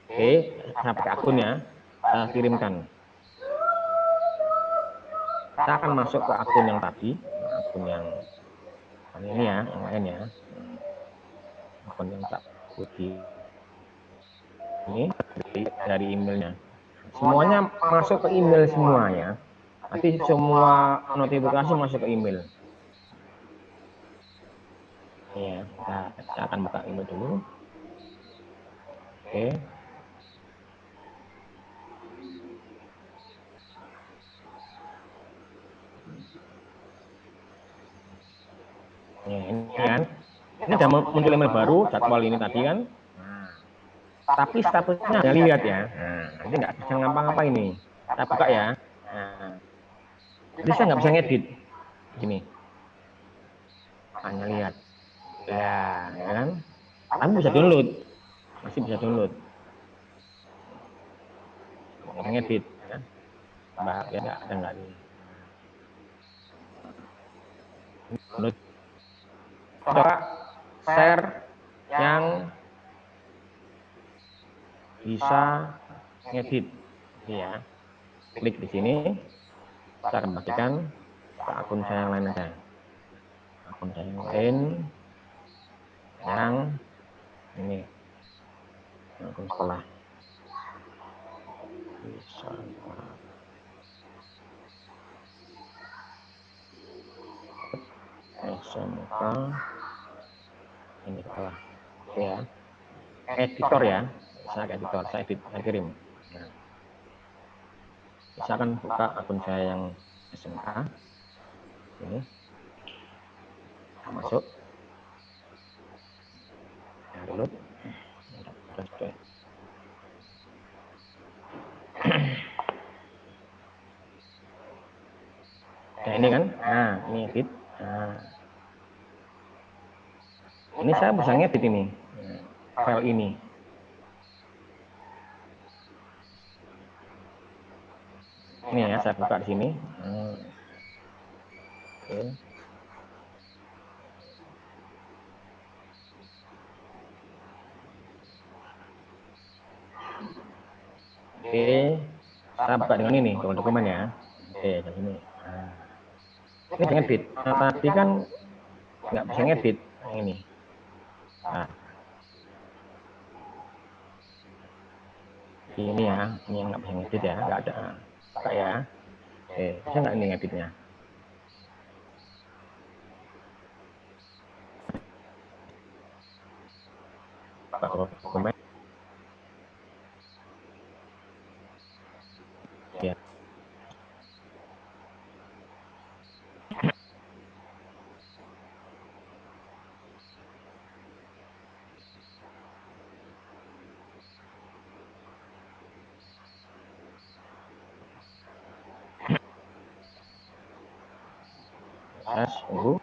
Speaker 1: oke, saya pakai akun ya. Saya kirimkan. Saya akan masuk ke akun yang tadi, akun yang ini ya, yang lain ya. Akun yang tak putih ini dari emailnya. Semuanya masuk ke email semua ya. Nanti semua notifikasi masuk ke email. Ya, kita akan buka email dulu. Oke. Ya, ini kan. Ini sudah muncul email baru, jadwal ini tadi kan. Nah, tapi statusnya hanya lihat ya. Nah, nanti nggak bisa ngapa-ngapa ini. Kita buka ya. Nah, jadi saya nggak bisa ngedit. Gini. Hanya lihat. Ya kan? Tapi bisa download. Masih bisa download. Nggak ngedit. Ya. Mbak, ya nggak ada nggak ini. Download. Coba share yang bisa ngedit. Ya. Klik di sini. Saya akan bagikan ke akun saya yang lain aja. Akun saya yang lain. Yang ini. Akun sekolah. Bisa. SMK. Ini sekolah. Ya. Editor ya. Saya editor. Saya edit. Saya kirim. Nah. Saya akan buka akun saya yang SMK. Ini. Masuk. Download. Nah, ini kan. Nah, ini edit. Nah. Ini saya bisa ngedit ini. File ini. Ini ya, saya buka di sini. Oke. Oke, saya buka dengan ini, dokumen ya. Oke, di sini. Nah, ini bisa ngedit. Nah, tadi kan nggak bisa ngedit. Nah, ini. Nah, Ini ya, ini yang nggak bisa ngedit ya, nggak ada. Buka ya. Bisa nggak ini ngeditnya? Buka dokumen. Ya. Proses, tunggu.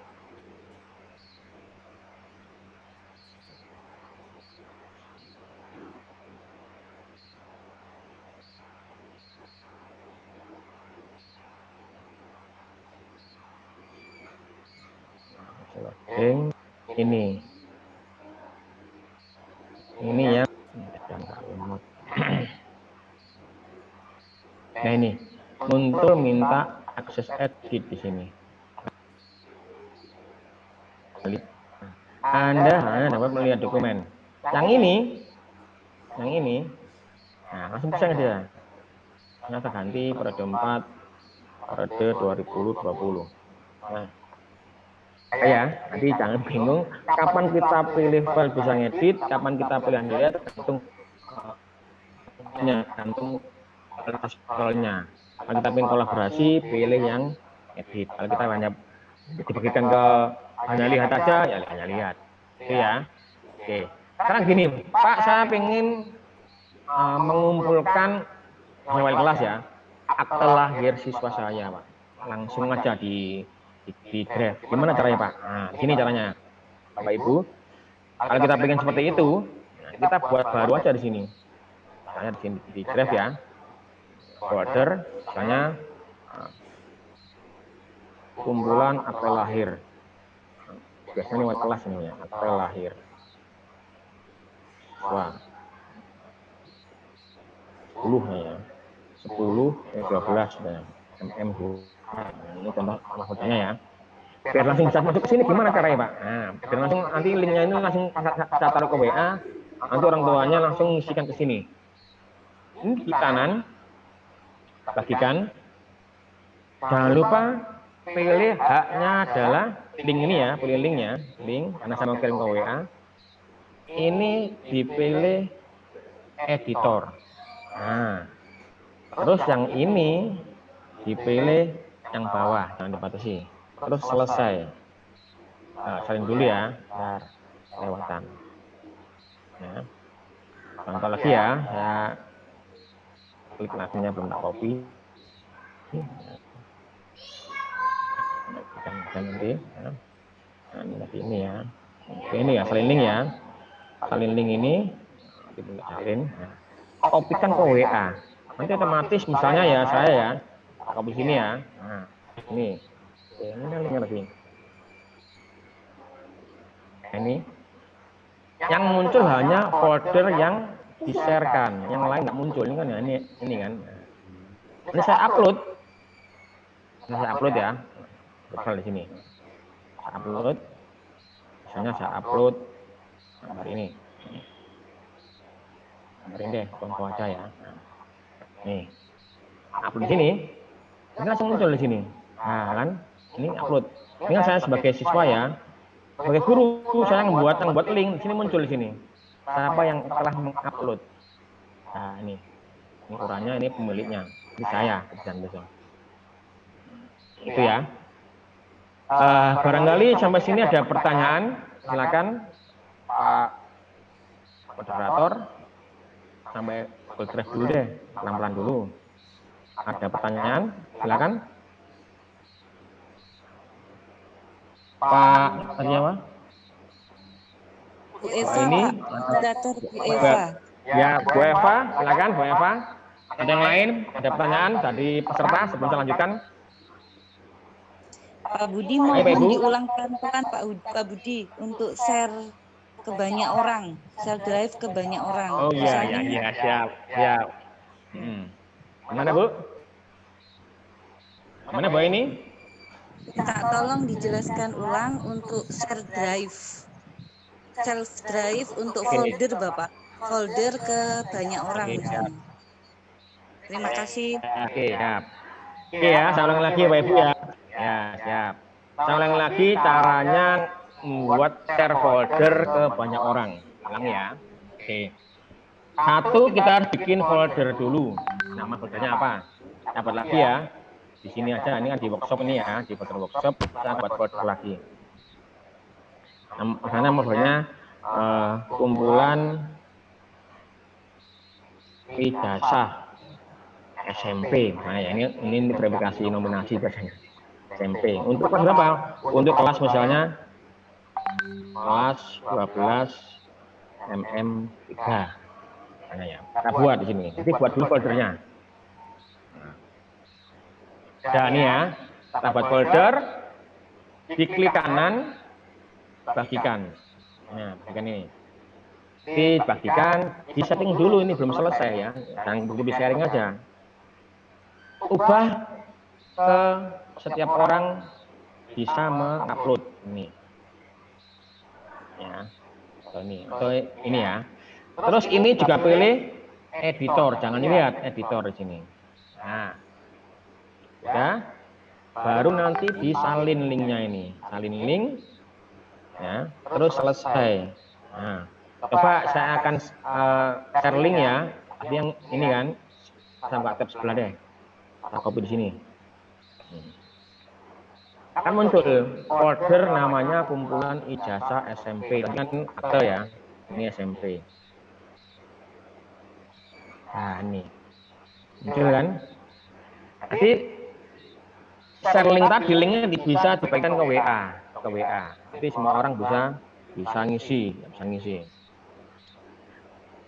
Speaker 1: Loading. Ini yang nah ini muncul minta akses edit di sini. Anda hanya dapat melihat dokumen. Yang ini, nah langsung bisa dia. Ternyata ganti periode 4 periode 2020. Nah, ya, nanti jangan bingung kapan kita pilih file bisa ngedit, kapan kita pilih lihat, tergantung filenya. Kalau kita pilih kolaborasi, pilih yang edit. Kalau kita hanya dibagikan ke hanya lihat aja, ya hanya lihat. Itu ya. Oke. Sekarang gini, Pak, saya ingin mengumpulkan file kelas ya, akte lahir siswa saya, Pak. Langsung aja di drive. Gimana caranya, Pak? Nah, gini caranya, Bapak Ibu. Kalau kita pengen seperti itu, nah, kita buat baru aja di sini. Misalnya di sini di drive ya, folder, misalnya kumpulan akte lahir. Biasanya lewat kelas ini ya, akte lahir. Wah, 10 ya, 10, 12 ya, MM2. Nah, ini contoh mahkotanya ya. Biar langsung bisa masuk ke sini gimana caranya, Pak? Nah, biar langsung nanti linknya ini langsung saya taruh ke WA, nanti orang tuanya langsung ngisikan ke sini. Ini di kanan, bagikan. Jangan lupa pilih haknya adalah link ini ya, pilih linknya, link, karena saya mau kirim ke WA. Ini dipilih editor. Nah, terus yang ini dipilih yang bawah, jangan dibatasi. Terus selesai. Nah, salin dulu ya, biar lewatan. Ya. Contoh lagi ya, saya klik lagunya belum tak copy. Nanti, ya. Nah, ini ya. Oke, ini ya, salin link ya. Salin link ini, salin. Nah, kopikan ke WA. Nanti otomatis misalnya ya saya ya, copy sini ya. Nah, ini. Ini linknya lagi. Ini yang muncul hanya folder yang di-share-kan, yang lain nggak muncul. Ini kan ya, ini kan. Ini saya upload. Ini saya upload ya. Bakal di sini. Saya upload. Misalnya saya upload gambar ini. Gambar ini deh, contoh aja ya. Nih. Upload di sini. Ini langsung muncul di sini. Nah, kan? Ini upload. Ini kan saya sebagai siswa ya. Sebagai guru, saya membuat link di sini muncul di sini. Siapa yang telah mengupload? Nah, ini ukurannya, ini pemiliknya. Ini saya, dan besok. Itu ya. Barangkali sampai sini ada pertanyaan, silakan Pak moderator. Sampai Google Drive dulu deh, pelan-pelan dulu. Ada pertanyaan, silakan. Pak tadi apa?
Speaker 2: Bu Eva,
Speaker 1: ini
Speaker 2: moderator Bu Eva.
Speaker 1: Ya, Bu Eva, silakan Bu Eva. Ada yang lain? Ada pertanyaan dari peserta sebelum saya lanjutkan?
Speaker 2: Pak Budi mohon diulang pelan-pelan Pak Budi untuk share ke banyak orang, share drive ke banyak orang.
Speaker 1: Oh iya, siap. Mana Bu? Mana Bu ini?
Speaker 2: Minta tolong dijelaskan ulang untuk share drive. Share drive untuk folder Bapak. Folder ke banyak orang. Terima kasih.
Speaker 1: Oke, siap. Oke ya, saya ulang lagi Bapak Ibu ya. Ya, siap. Saya ulang lagi caranya membuat share folder ke banyak orang. Ulang ya. Oke. Satu, kita harus bikin folder dulu. Nama foldernya apa? Dapat lagi ya. Di sini aja, ini kan di workshop ini ya, di folder workshop kita buat folder lagi. Nama foldernya kumpulan ijazah SMP. Nah, ya ini verifikasi nominasi biasanya. SMP. Untuk kelas berapa? Untuk kelas misalnya kelas 12 MM3. Nah, ya. Kita buat di sini. Jadi buat dulu foldernya. Nah, ini ya. Kita buat folder, diklik kanan, bagikan. Nah, bagikan ini. Dibagikan, di setting dulu, ini belum selesai ya. Jangan begitu di sharing aja. Ubah ke setiap orang bisa mengupload ini. Ya. Atau ini ya. Terus ini juga pilih editor, jangan lihat editor di sini. Nah. Ya. Baru nanti disalin linknya ini. Salin link. Ya. Terus selesai. Nah. Coba saya akan share link ya. Tapi yang ini kan, saya buka tab sebelah deh. Saya copy di sini. Akan muncul folder namanya kumpulan ijazah SMP. Ini kan ada ya. Ini SMP. Nah ini. Muncul kan. Jadi share link tadi, linknya bisa dibagikan ke WA. Ke WA. Jadi semua orang bisa ngisi.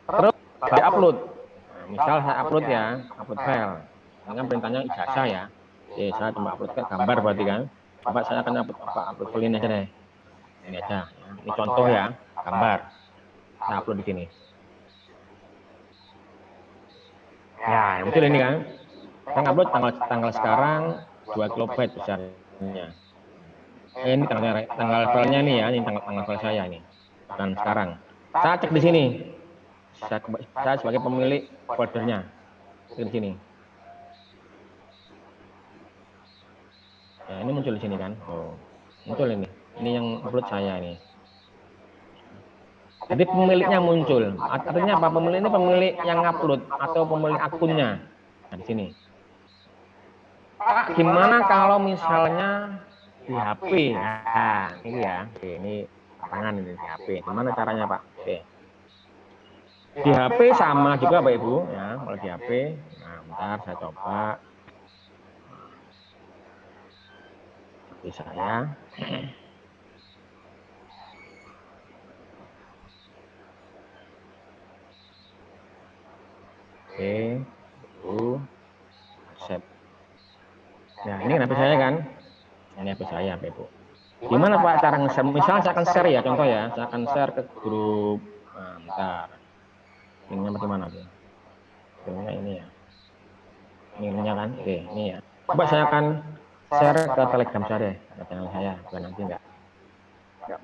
Speaker 1: Terus saya upload. Nah, misal saya upload ya, upload file. Ini kan perintahnya ijazah ya. Oke, saya cuma upload ke gambar berarti kan. Bapak saya akan upload file ini aja deh. Ini aja. Ya. Ini contoh ya, gambar. Saya upload di sini. Ya, muncul ini kan. Saya upload tanggal sekarang 2 kilobyte besarnya. Ini tanggal filenya nih ya, ini tanggal file saya ini. Dan sekarang. Saya cek di sini. Saya sebagai pemilik foldernya di sini. Ya, ini muncul di sini kan. Oh, muncul ini. Ini yang upload saya ini. Jadi pemiliknya muncul. Artinya apa? Pemilik ini pemilik yang upload atau pemilik akunnya. Nah, di sini. Pak, gimana kalau misalnya di HP? Nah, ini ya. Oke, ini tangan ini di HP. Gimana caranya, Pak? Oke. Di HP sama juga Bapak Ibu ya, kalau di HP. Nah, bentar saya coba. Di saya. Oke. Accept. Nah, ini kan HP saya kan? Ini HP saya, Bapak Ibu. Gimana Pak cara nge-share? Misalnya saya akan share ya, contoh ya. Saya akan share ke grup. Nah, bentar. Linknya bagaimana tuh? Linknya ini ya. Ini linknya kan? Oke, ini ya. Coba saya akan share ke Telegram saya deh, ke channel saya. Bukan nanti enggak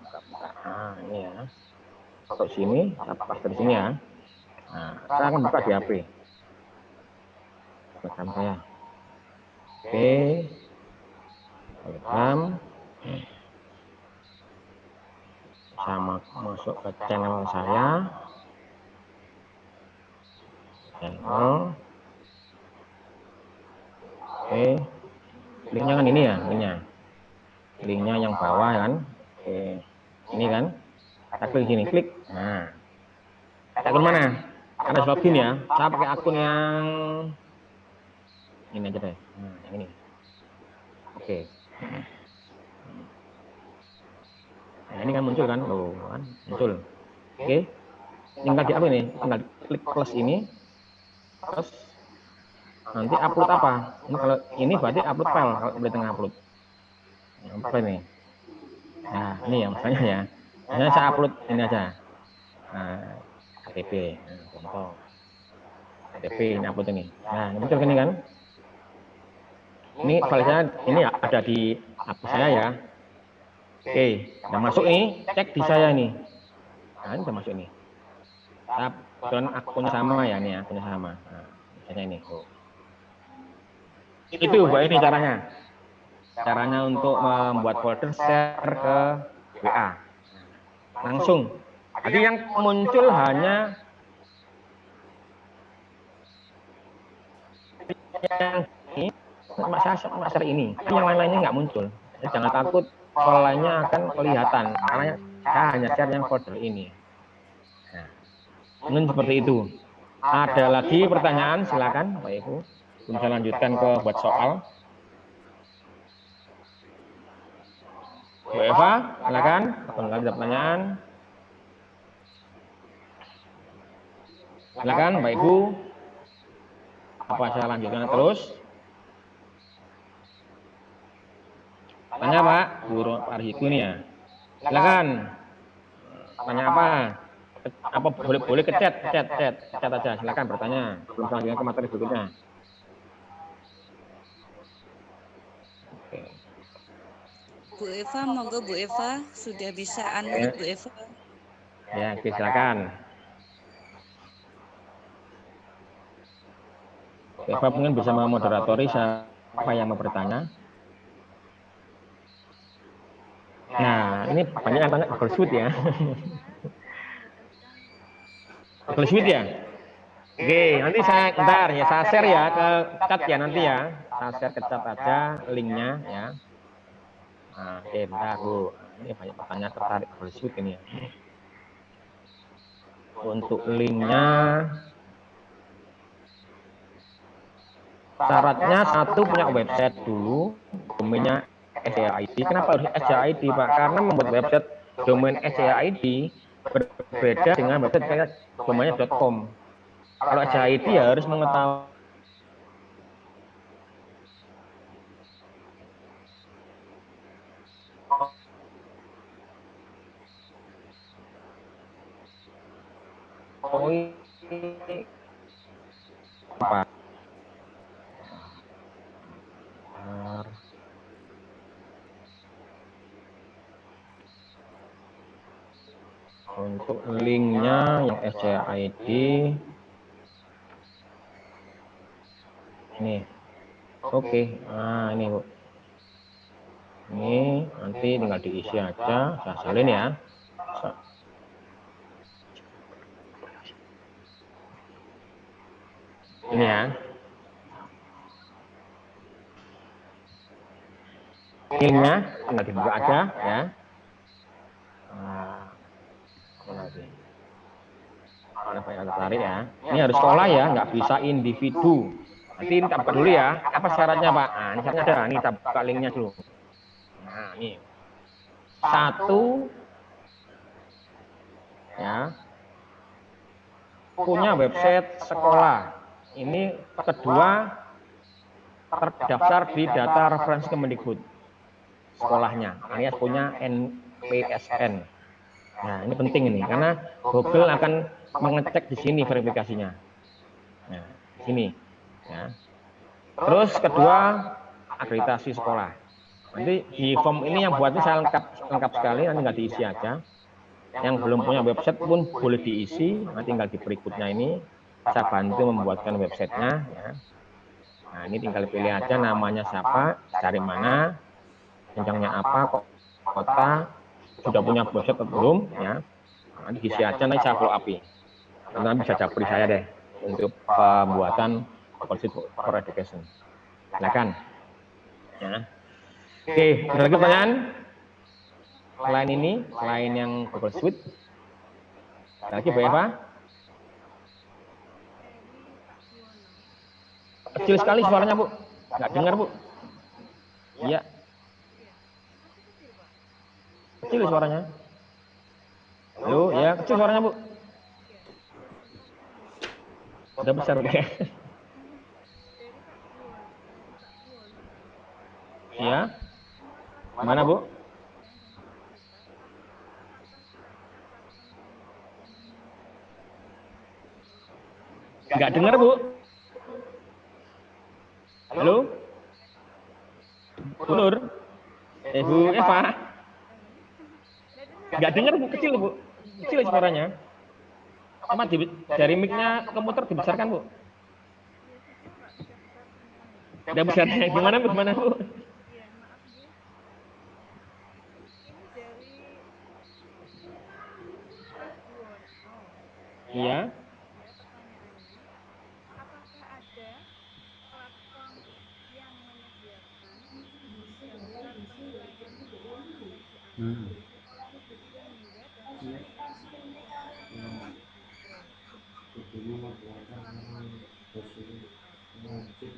Speaker 1: buka. Nah, ini ya. Untuk sini, saya paste di sini ya. Nah, saya akan buka di HP. Telegram saya. Oke. Telegram. Sama masuk ke channel saya. Channel. Oke, linknya kan ini ya, linknya yang bawah kan. Oke, ini kan, kita klik sini, klik. Nah, akun mana? Karena login ya, saya pakai akun yang ini aja deh. Nah, yang ini. Oke. Nah, ini kan muncul kan, loh kan, muncul. Oke, tinggal di apa ini? Tinggal klik plus ini, terus nanti upload apa? Ini kalau ini berarti upload file kalau di tengah upload. Apa ini? Nah, ini ya misalnya ya. Misalnya saya upload ini aja. Nah, KTP, nah, contoh. KTP ini upload ini. Nah, ini muncul gini kan? Ini file saya ini ada di HP saya ya. Oke, udah masuk ini, cek di saya ini. Nah, ini udah masuk ini. Saya akunnya sama ya, ini ya, akunnya sama. Nah, misalnya ini. Oh. Itu Bu, ini caranya. Caranya untuk membuat folder share ke WA. Langsung. Jadi yang muncul hanya yang ini, Mas share ini. Yang lain-lainnya nggak muncul. Jadi jangan takut polanya akan kelihatan. Karena saya hanya share yang folder ini. Nah, mungkin seperti itu. Ada lagi pertanyaan, silakan Pak Ibu. Bisa lanjutkan ke buat soal. Bu Eva, silakan. Ada pertanyaan. Silakan Pak Ibu. Apa saya lanjutkan terus? Tanya Pak, Guru Pak Arhiku ini ya. Silakan. Tanya apa? Apa boleh ke chat aja. Silakan bertanya. Belum selanjutnya ke materi berikutnya. Oke.
Speaker 2: Bu Eva, monggo Bu Eva sudah bisa unmute Bu Eva.
Speaker 1: Ya, oke, silakan. Bu Eva mungkin bisa memoderatori siapa yang mau bertanya. Nah, ini banyak yang tanya Google Suite ya. Google Suite ya. Oke, nanti saya share ya ke chat ya nanti ya. Saya share ke chat aja linknya ya. Nah, oke, bentar Bu. Ini banyak pertanyaan tertarik Google Suite ini ya. Untuk linknya, syaratnya satu punya website dulu, domainnya SCID. Kenapa harus SCID Pak? Karena membuat website domain SCID berbeda dengan website domainnya .com. Kalau SCID ya harus mengetahui apa? Untuk linknya yang SCID ini, oke. Nah ini Bu, ini nanti tinggal diisi aja, saya salin ya. Ini ya. Linknya tinggal dibuka aja ya. Ada banyak tertarik ya. Ini harus sekolah ya, nggak bisa individu. Nanti kita buka dulu ya. Apa syaratnya Pak? Nah, ini syaratnya ada. Ini kita buka linknya dulu. Nah, ini. Satu, ya, punya website sekolah. Ini kedua, terdaftar di data referensi Kemendikbud sekolahnya, alias punya NPSN. Nah, ini penting ini karena Google akan mengecek di sini verifikasinya. Nah, di sini ya. Terus kedua, akreditasi sekolah. Nanti di form ini yang buatnya saya lengkap sekali, nanti tinggal diisi aja. Yang belum punya website pun boleh diisi, nanti tinggal di berikutnya ini saya bantu membuatkan websitenya ya. Nah, ini tinggal pilih aja namanya siapa, dari mana, jenjangnya apa, kota, sudah punya website atau belum ya. Nanti diisi aja, nanti saya follow up. Nanti bisa japri saya deh untuk pembuatan policy for education. Silakan. Ya. Oke, ada lagi pertanyaan? Selain ini, selain yang Google Suite, ada lagi Bu Eva? Kecil sekali suaranya Bu, nggak dengar Bu. Iya. Kecil suaranya. Halo, ya kecil suaranya Bu. Udah besar ya. Ya. Mana Bu? Nggak dengar Bu. Halo? Bu Nur? Bu Eva? Nggak dengar Bu, kecil Bu. Kecil suaranya. Sama dari mic-nya komputer dibesarkan Bu. Ada besarnya gimana Bu? Gimana Bu?
Speaker 4: Iya, maaf Bu. Ini dari Mas Buwono.
Speaker 1: Iya.
Speaker 4: Ya, pertanyaannya, apakah ada platform yang menyediakan daftar penilaian semua bagi anak sehingga dapat mengetahui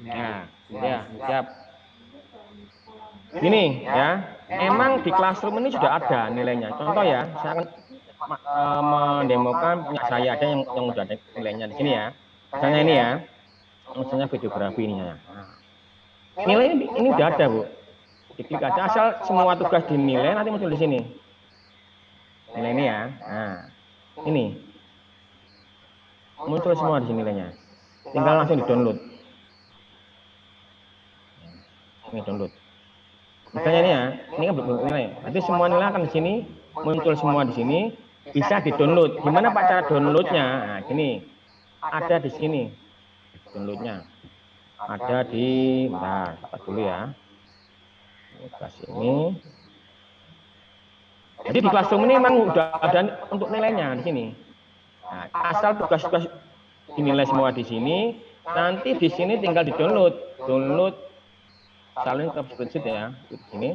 Speaker 1: Nah, ya, siap. Gini ya, emang di Classroom ini sudah ada nilainya. Contoh ya, saya akan mendemokan punya saya ada yang sudah ada nilainya di sini ya. Misalnya ini ya, misalnya videografi ini ya. Nah, nilai ini sudah ada Bu. Diklik aja, asal semua tugas dinilai nanti muncul di sini. Nilai ini ya. Nah, ini muncul semua di sini nilainya. Tinggal langsung di-download. Ini download. Misalnya ini ya, ini kan belum nilai. Nanti semua nilai akan di sini, muncul semua di sini, bisa di-download. Gimana Pak cara downloadnya? Nah, gini, ada di sini, downloadnya. Ada di, bentar, lihat dulu ya. Kasih ini. Jadi di Classroom ini memang udah ada untuk nilainya di sini. Nah, asal tugas-tugas dinilai semua di sini, nanti di sini tinggal di-download, download salin ke spreadsheet ya, di sini.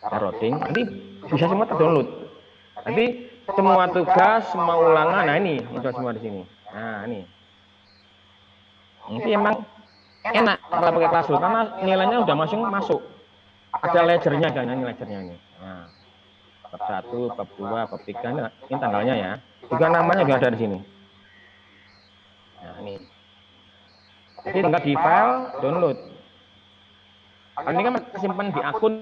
Speaker 1: Routing, nanti bisa semua terdownload. Nanti semua tugas, semua ulangan, nah ini muncul semua di sini. Nah ini. Nanti emang enak kalau pakai Classroom karena nilainya udah masuk. Ada ledgernya kan, ini ledgernya ini. Nah, bab 1, bab 2, bab 3 ini tanggalnya ya. Juga namanya juga ada di sini. Nah, ini. Jadi tinggal di file download. Kalau ini kan simpan di akun.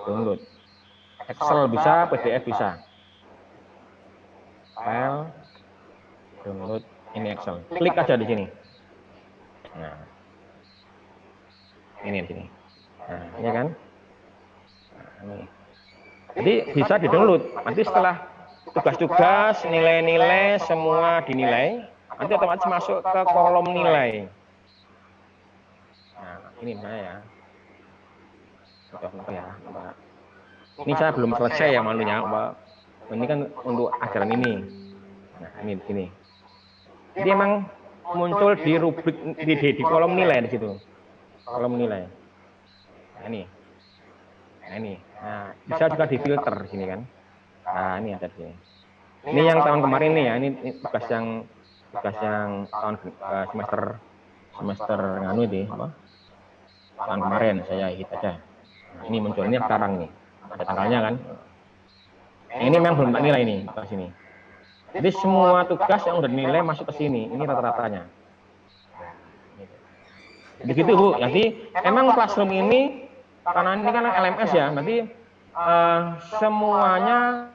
Speaker 1: Download. Excel bisa, PDF bisa. File download ini Excel. Klik aja di sini. Nah. Ini di sini. Nah, ini kan. Nah, ini. Jadi bisa di-download. Nanti setelah tugas-tugas, nilai-nilai semua dinilai, nanti otomatis masuk ke kolom nilai. Nah, ini misalnya ya. Contoh ya, Mbak. Ini saya belum selesai ya malunya, Mbak. Ini kan untuk ajaran ini. Nah, ini di sini. Jadi emang muncul di rubrik di kolom nilai di situ. Kolom nilai. Nah, ini. Nah, ini. Nah, bisa juga difilter di sini kan. Nah, ini ada di sini. Ini yang tahun kemarin nih ya, ini tugas yang tahun semester nganu itu apa? Tahun kemarin saya hit aja. Nah, ini muncul ini sekarang nih. Ada tanggalnya kan. Nah, ini memang belum tak nilai ini ke sini. Jadi semua tugas yang udah dinilai masuk ke sini. Ini rata-ratanya. Begitu Bu. Jadi emang Classroom ini karena ini kan LMS ya, berarti semuanya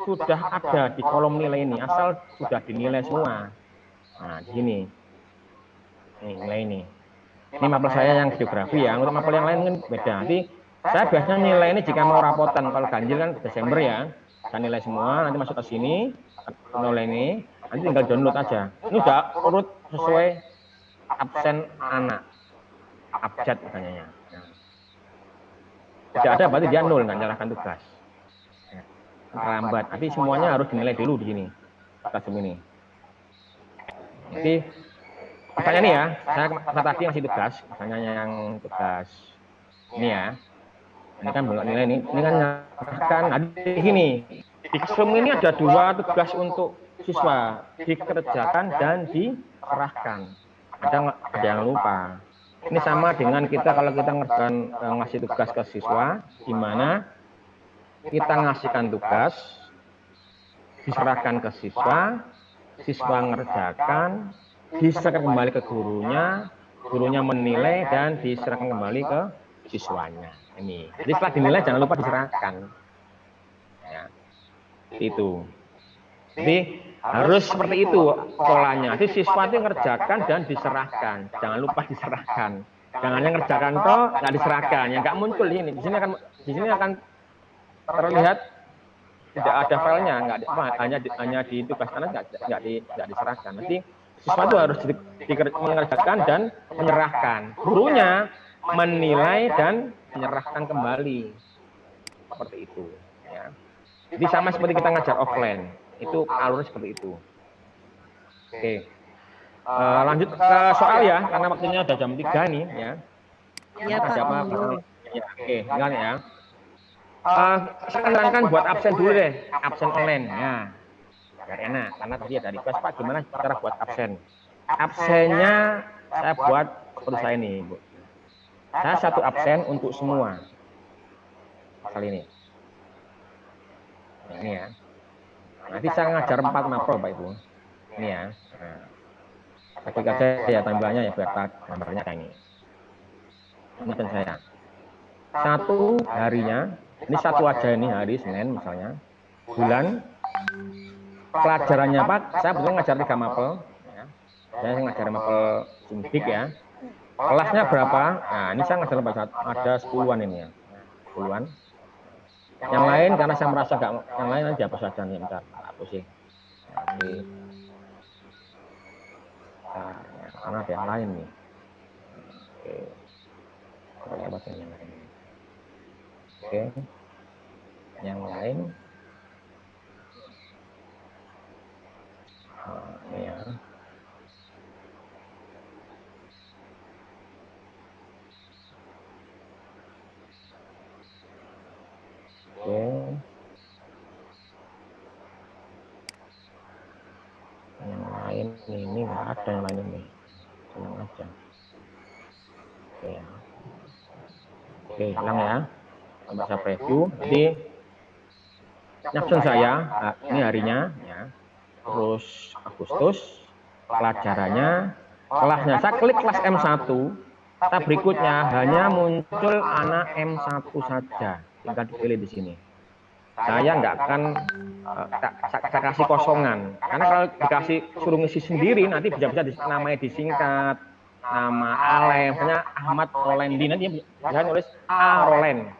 Speaker 1: sudah ada di kolom nilai ini, asal sudah dinilai semua. Nah, di sini. Nih, nilai ini. Ini mapel saya yang geografi ya, untuk mapel yang lain mungkin beda. Nanti saya biasanya nilai ini jika mau rapotan, kalau ganjil kan Desember ya, saya nilai semua, nanti masuk ke sini, nilai ini, nanti tinggal download aja. Ini udah urut sesuai absen anak, abjad misalnya. Tidak ada berarti dia 0, nggak nyalahkan tugas. Terlambat, nanti semuanya harus dinilai dulu di sini, Classroom ini. Jadi misalnya nih ya, saya tadi ngasih tugas, misalnya yang tugas ini ya, ini kan belum nilai ini kan nyalahkan. Ada di sini. Di Classroom ini ada 2 tugas untuk siswa, dikerjakan dan diserahkan. Ada yang lupa. Ini sama dengan kita kalau kita ngasih tugas ke siswa, di mana kita ngasihkan tugas, diserahkan ke siswa, siswa ngerjakan, diserahkan kembali ke gurunya, gurunya menilai dan diserahkan kembali ke siswanya. Ini. Jadi setelah dinilai jangan lupa diserahkan. Ya. Itu. Jadi harus seperti itu polanya. Jadi siswa itu ngerjakan dan diserahkan. Jangan lupa diserahkan. Jangan yang ngerjakan toh nggak diserahkan. Ya nggak muncul ini. Di sini akan terlihat tidak ada filenya, hanya di tugas karena nggak diserahkan. Nanti siswa itu harus mengerjakan dan menyerahkan. Gurunya menilai dan menyerahkan kembali. Seperti itu. Ya. Jadi sama seperti kita ngajar offline, itu alurnya seperti itu. Oke. Lanjut ke soal ya, karena waktunya udah jam 3 nih ya.
Speaker 2: Ya Pak
Speaker 1: Ada apa?
Speaker 2: Guru.
Speaker 1: Ya, oke, tinggal ya. Saya terangkan buat absen dulu deh, absen online ya. Biar enak, karena tadi ada request Pak, gimana cara buat absen? Absennya saya buat seperti saya ini, Bu. Saya satu absen untuk semua. Kali ini. Nah, ini ya. Nanti saya ngajar 4 mapro Pak Ibu. Ini ya. Nah, saya klik aja ya tampilannya ya biar gambarnya kayak ini. Ini kan saya. Satu harinya, ini satu aja ini hari Senin misalnya. Bulan, pelajarannya Pak, saya betul ngajar 3 mapel. Ya. Saya ngajar mapel Simdik ya. Kelasnya berapa? Nah, ini saya ngajar ada 10-an ini ya. 10-an. Yang lain karena saya merasa nggak, yang lain aja apa saja nih, bentar, hapus sih. Oke. Nah, ya, karena ada yang lain nih. Oke. Lewat yang lain. Oke. Yang lain. Nah, ini ya. Oke. Yang lain ini nggak ada yang lain ini. Senang aja. Oke. Oke, hilang ya. Sampai saya preview. Jadi nyapsen saya, ini harinya ya. Terus Agustus, pelajarannya, kelasnya. Saya klik kelas M1. Tab berikutnya hanya muncul anak M1 saja. Tinggal dipilih di sini. Saya nggak akan saya kasih kosongan. Karena kalau dikasih suruh ngisi sendiri, nanti bisa-bisa namanya disingkat. Nama Alem, misalnya Ahmad Rolendi, nanti bisa nulis A Rolen.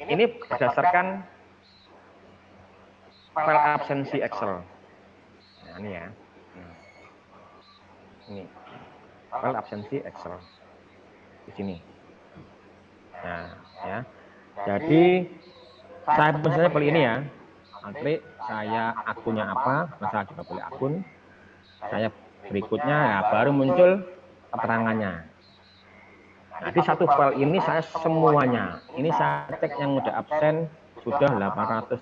Speaker 1: Ini berdasarkan file absensi Excel. Nah, ini ya. Ini file absensi Excel di sini. Nah, ya. Jadi saya misalnya pilih ini ya. Klik saya akunnya apa, saya juga pilih akun. Saya berikutnya ya baru muncul keterangannya. Nah, di satu file ini saya semuanya. Ini saya cek yang udah absen sudah 835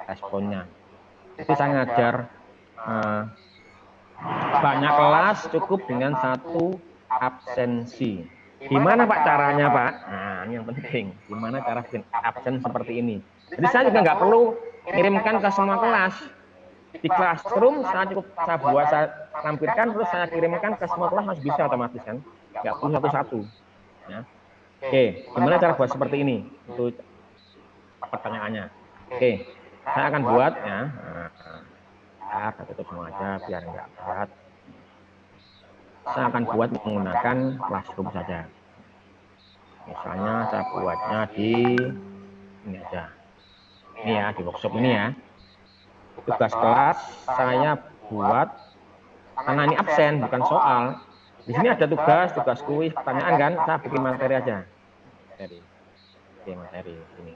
Speaker 1: responnya. Jadi saya ngajar banyak kelas cukup dengan satu absensi. Gimana Pak caranya Pak? Nah ini yang penting. Gimana cara bikin absen seperti ini? Jadi saya juga nggak perlu kirimkan ke semua kelas. Di classroom saya cukup saya lampirkan terus saya kirimkan ke semua kelas masih bisa otomatis kan? Nggak perlu satu-satu. Ya. Oke, gimana cara buat seperti ini? Itu pertanyaannya. Oke, saya akan buat ya. Nah, saya tutup semua aja biar nggak berat. Saya akan buat menggunakan classroom saja. Misalnya saya buatnya di ini aja. Ini ya, di workshop ini ya. Tugas kelas saya buat karena ini absen bukan soal. Di sini ada tugas kuis, pertanyaan kan, saya bikin materi aja. Materi ini.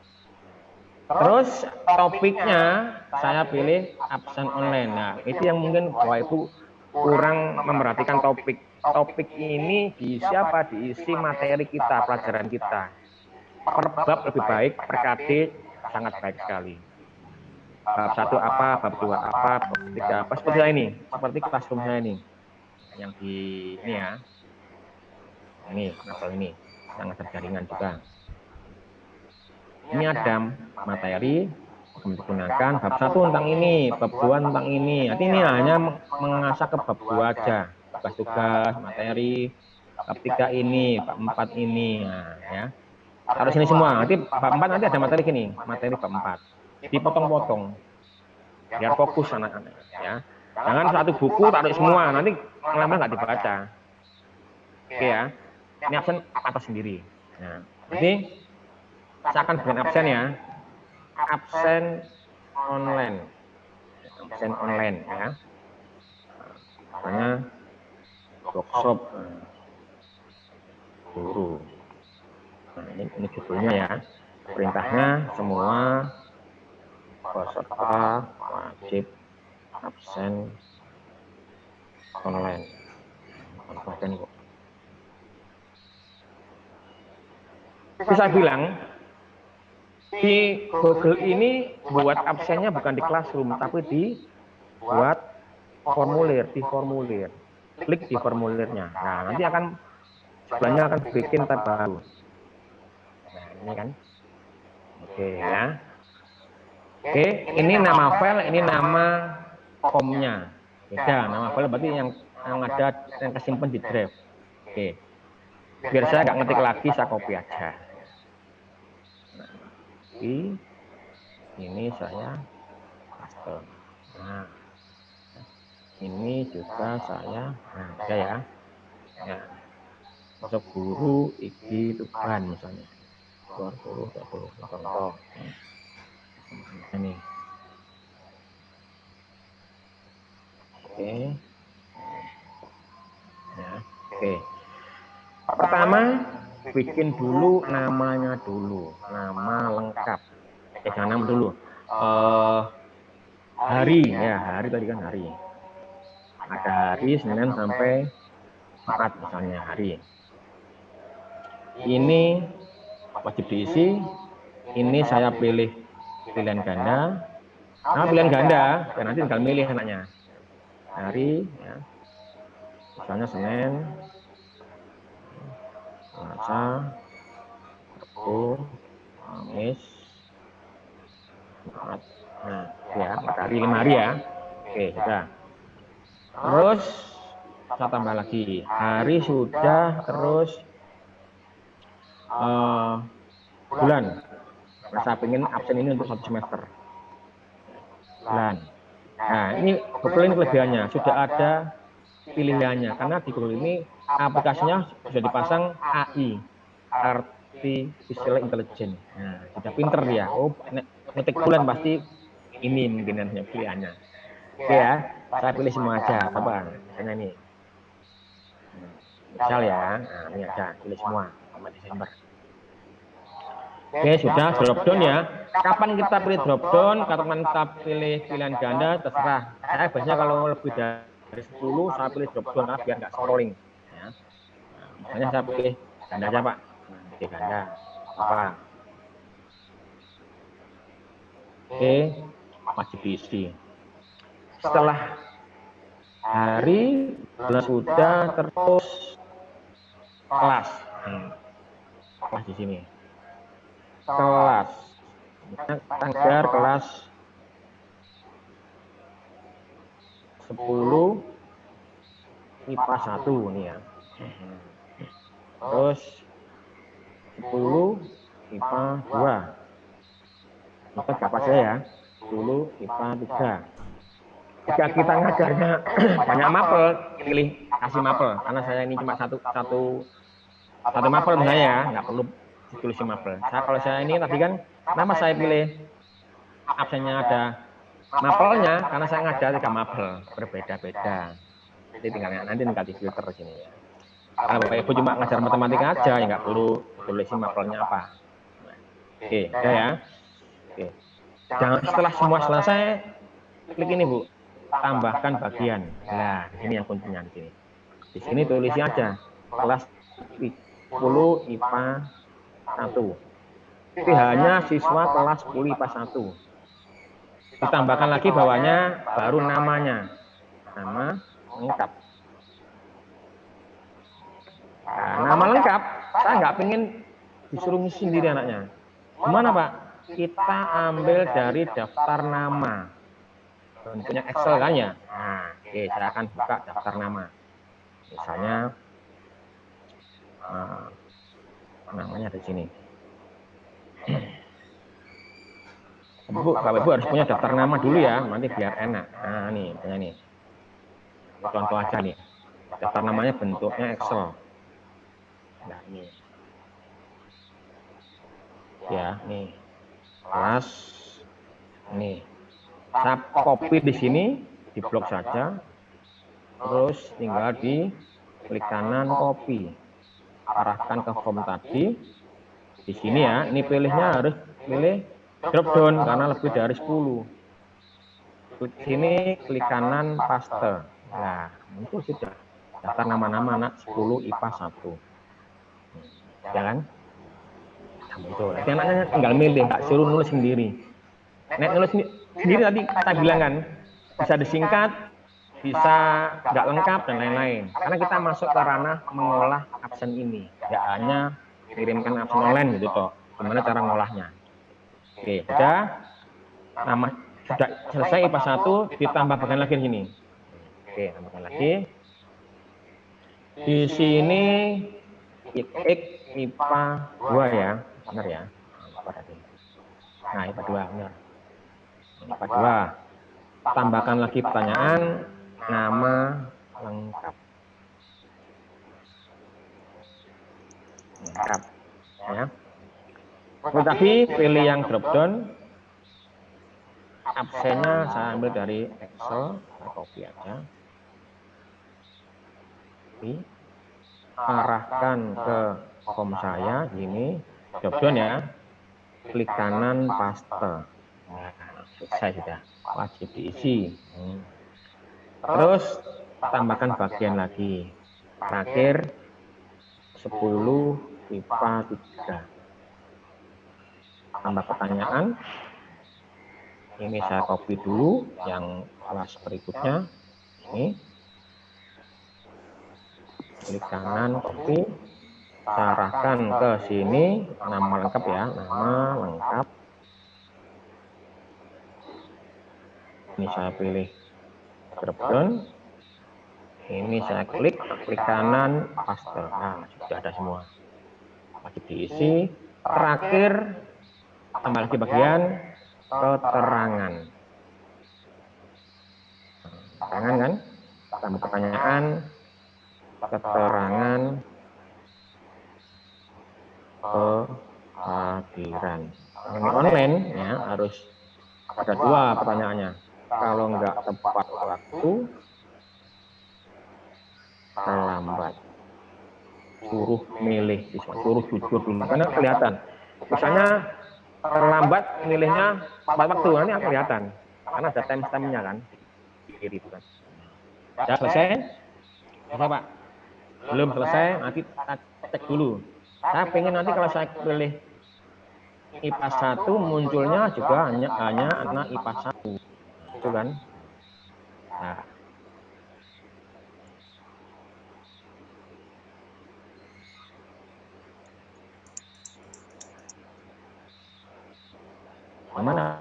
Speaker 1: Terus topiknya saya pilih absen online. Nah, itu yang mungkin Bapak Ibu kurang memperhatikan topik. Topik ini diisi apa? Diisi materi kita, pelajaran kita. Per bab lebih baik, per KD sangat baik sekali. Bab 1 apa, bab 2 apa, bab 3 apa, seperti ini. Seperti classroom saya ini. Yang di ini ya. Ini, atau ini. Yang ada jaringan juga. Ini ada materi digunakan bab 1 tentang ini, bab 2 tentang ini. Nanti ini hanya mengasah ke bab 2 aja. Tugas-tugas, materi, bab 3 ini, bab 4 ini. Nah, ya. Taruh sini semua. Nanti bab 4 nanti ada materi gini, materi bab 4. Dipotong-potong. Biar fokus anak-anak, ya. Jangan satu buku taruh semua, nanti lama nggak dibaca. Oke ya. Ini absen atas sendiri. Nah, ini saya akan bikin absen ya. Absen online. Absen online ya. Misalnya workshop guru. Nah, ini judulnya ya. Perintahnya semua peserta wajib absen online. Konten kok. Bisa bilang di Google ini buat absennya bukan di Classroom, tapi dibuat formulir, di formulir. Klik di formulirnya. Nah, nanti akan sebelahnya akan bikin tab baru. Nah, ini kan. Oke ya. Oke, ini nama file, ini nama formnya. Beda, nama file berarti yang ada yang kesimpan di drive. Oke. Biar saya nggak ngetik lagi, saya copy aja. Nah, ini saya paste. Nah, ini juga saya, nah udah ya. Ya. Masuk guru IG Tuban misalnya. Contoh. Ini. Oke. Ya, oke. Pertama, bikin dulu namanya dulu, nama lengkap. Jangan nama dulu. Hari ya, hari tadi kan hari. Ada hari Senin sampai Jumat misalnya hari. Ini wajib diisi. Ini saya pilih pilihan ganda. Nah, pilihan ganda, ya nanti tinggal milih anaknya. Hari, ya. Misalnya Senin, Selasa, Rabu, Kamis, Jumat. Nah, ya, matahari 5 hari ya. Oke, sudah. Terus saya tambah lagi. Hari sudah, terus bulan. Nah, saya ingin absen ini untuk 1 semester. Bulan. Nah, ini Google ini kelebihannya. Sudah ada pilihannya. Karena di Google ini aplikasinya sudah dipasang AI. Artificial Intelligence. Nah, sudah pinter dia. Oh, ngetik bulan pasti ini mungkin pilihannya. Oke ya, saya pilih semua aja. Coba, misalnya ini. Misal ya, nah ini aja, pilih semua sama Desember. Oke, sudah drop down ya. Kapan kita pilih drop down, kapan kita pilih pilihan ganda, terserah. Saya biasanya kalau lebih dari 10, saya pilih drop down biar nggak scrolling. Ya. Nah, misalnya saya pilih ganda aja Pak. Nah, pilih ganda. Apa? Oke, wajib diisi. Setelah hari, bulan sudah, terus kelas. Kelas di sini. Kelas. Tanggar kelas 10 IPA 1 nih ya. Terus 10 IPA 2. IPA berapa saya ya? 10 IPA 3. Jika kita ngajarnya banyak mapel, pilih kasih mapel. Karena saya ini cuma satu mapel misalnya ya, nggak perlu ditulis mapel. Kalau saya ini tadi kan, nama saya pilih absennya ada mapelnya, karena saya ngajar 3 mapel berbeda-beda. Jadi nanti tinggal di filter sini ya. Kalau Bapak Ibu cuma ngajar matematika aja, ya nggak perlu tulisin mapelnya apa. Oke, ya. Oke. Setelah semua selesai, klik ini Bu, tambahkan bagian. Nah, di sini yang kuncinya di sini. Di sini tulisnya aja kelas 10 IPA 1. Tapi hanya siswa kelas 10 IPA 1. Ditambahkan lagi bawahnya baru namanya. Nama lengkap. Nah, nama lengkap, saya nggak pengen disuruh ngisi sendiri anaknya. Gimana Pak? Kita ambil dari daftar nama. Bentuknya Excel kan ya? Nah, oke, saya akan buka daftar nama. Misalnya, namanya di sini. Bapak Ibu harus punya daftar nama dulu ya, nanti biar enak. Nah, nih, misalnya nih. Contoh aja nih. Daftar namanya bentuknya Excel. Nah, ini. ya, nih. Kelas nih. Saya copy di sini, di blok saja. Terus tinggal di klik kanan copy. Arahkan ke form tadi. Di sini ya, ini pilihnya harus pilih drop down karena lebih dari 10. Klik sini, klik kanan paste. Nah, itu sudah daftar nama-nama anak 10 IPA 1. Ya kan? Nah, betul. Nanti anaknya tinggal milih, nggak suruh nulis sendiri. Nek nulis sendiri tadi kita bilang kan, bisa disingkat, bisa nggak lengkap, dan lain-lain. Karena kita masuk ke ranah mengolah absen ini. Nggak hanya kirimkan absen online gitu toh. Gimana cara ngolahnya. Oke, sudah. Nama sudah selesai IPA 1, ditambahkan lagi di sini. Oke, tambahkan lagi. Di sini X IPA 2 ya, benar ya. Nah, IPA 2 benar. IPA 2. Tambahkan lagi pertanyaan, nama lengkap. Lengkap. Ya. Seperti tadi, pilih yang drop down. Absennya saya ambil dari Excel, saya copy aja. Arahkan ke form saya, gini, drop down ya. Klik kanan paste. Nah, selesai sudah. Wajib diisi. Terus tambahkan bagian lagi. Terakhir 10 IPA 3. Tambah pertanyaan. Ini saya copy dulu yang kelas berikutnya. Ini. Klik kanan copy. Saya arahkan ke sini, nama lengkap ya, nama lengkap. Ini saya pilih drop down. Ini saya klik kanan paste. Nah, sudah ada semua. Wajib diisi. Terakhir tambah lagi bagian keterangan. Keterangan kan? Tambah pertanyaan, keterangan kehadiran. Ini online ya, harus ada 2 pertanyaannya. Kalau nggak tepat waktu, terlambat. Suruh milih, suruh jujur dulu. Karena kelihatan. Misalnya terlambat milihnya tepat waktu, nanti akan kelihatan. Karena ada timestamp-nya kan. Di kiri itu kan. Sudah selesai? Selesai Pak? Belum selesai, nanti kita cek dulu. Saya pengen nanti kalau saya pilih IPA 1 munculnya juga hanya anak IPA 1. Itu kan. Nah. Mana?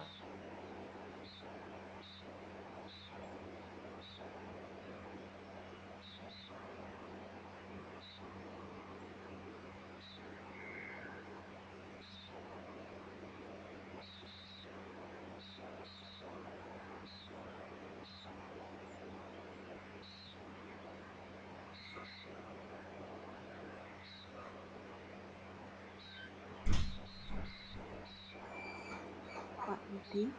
Speaker 5: Pak Budi.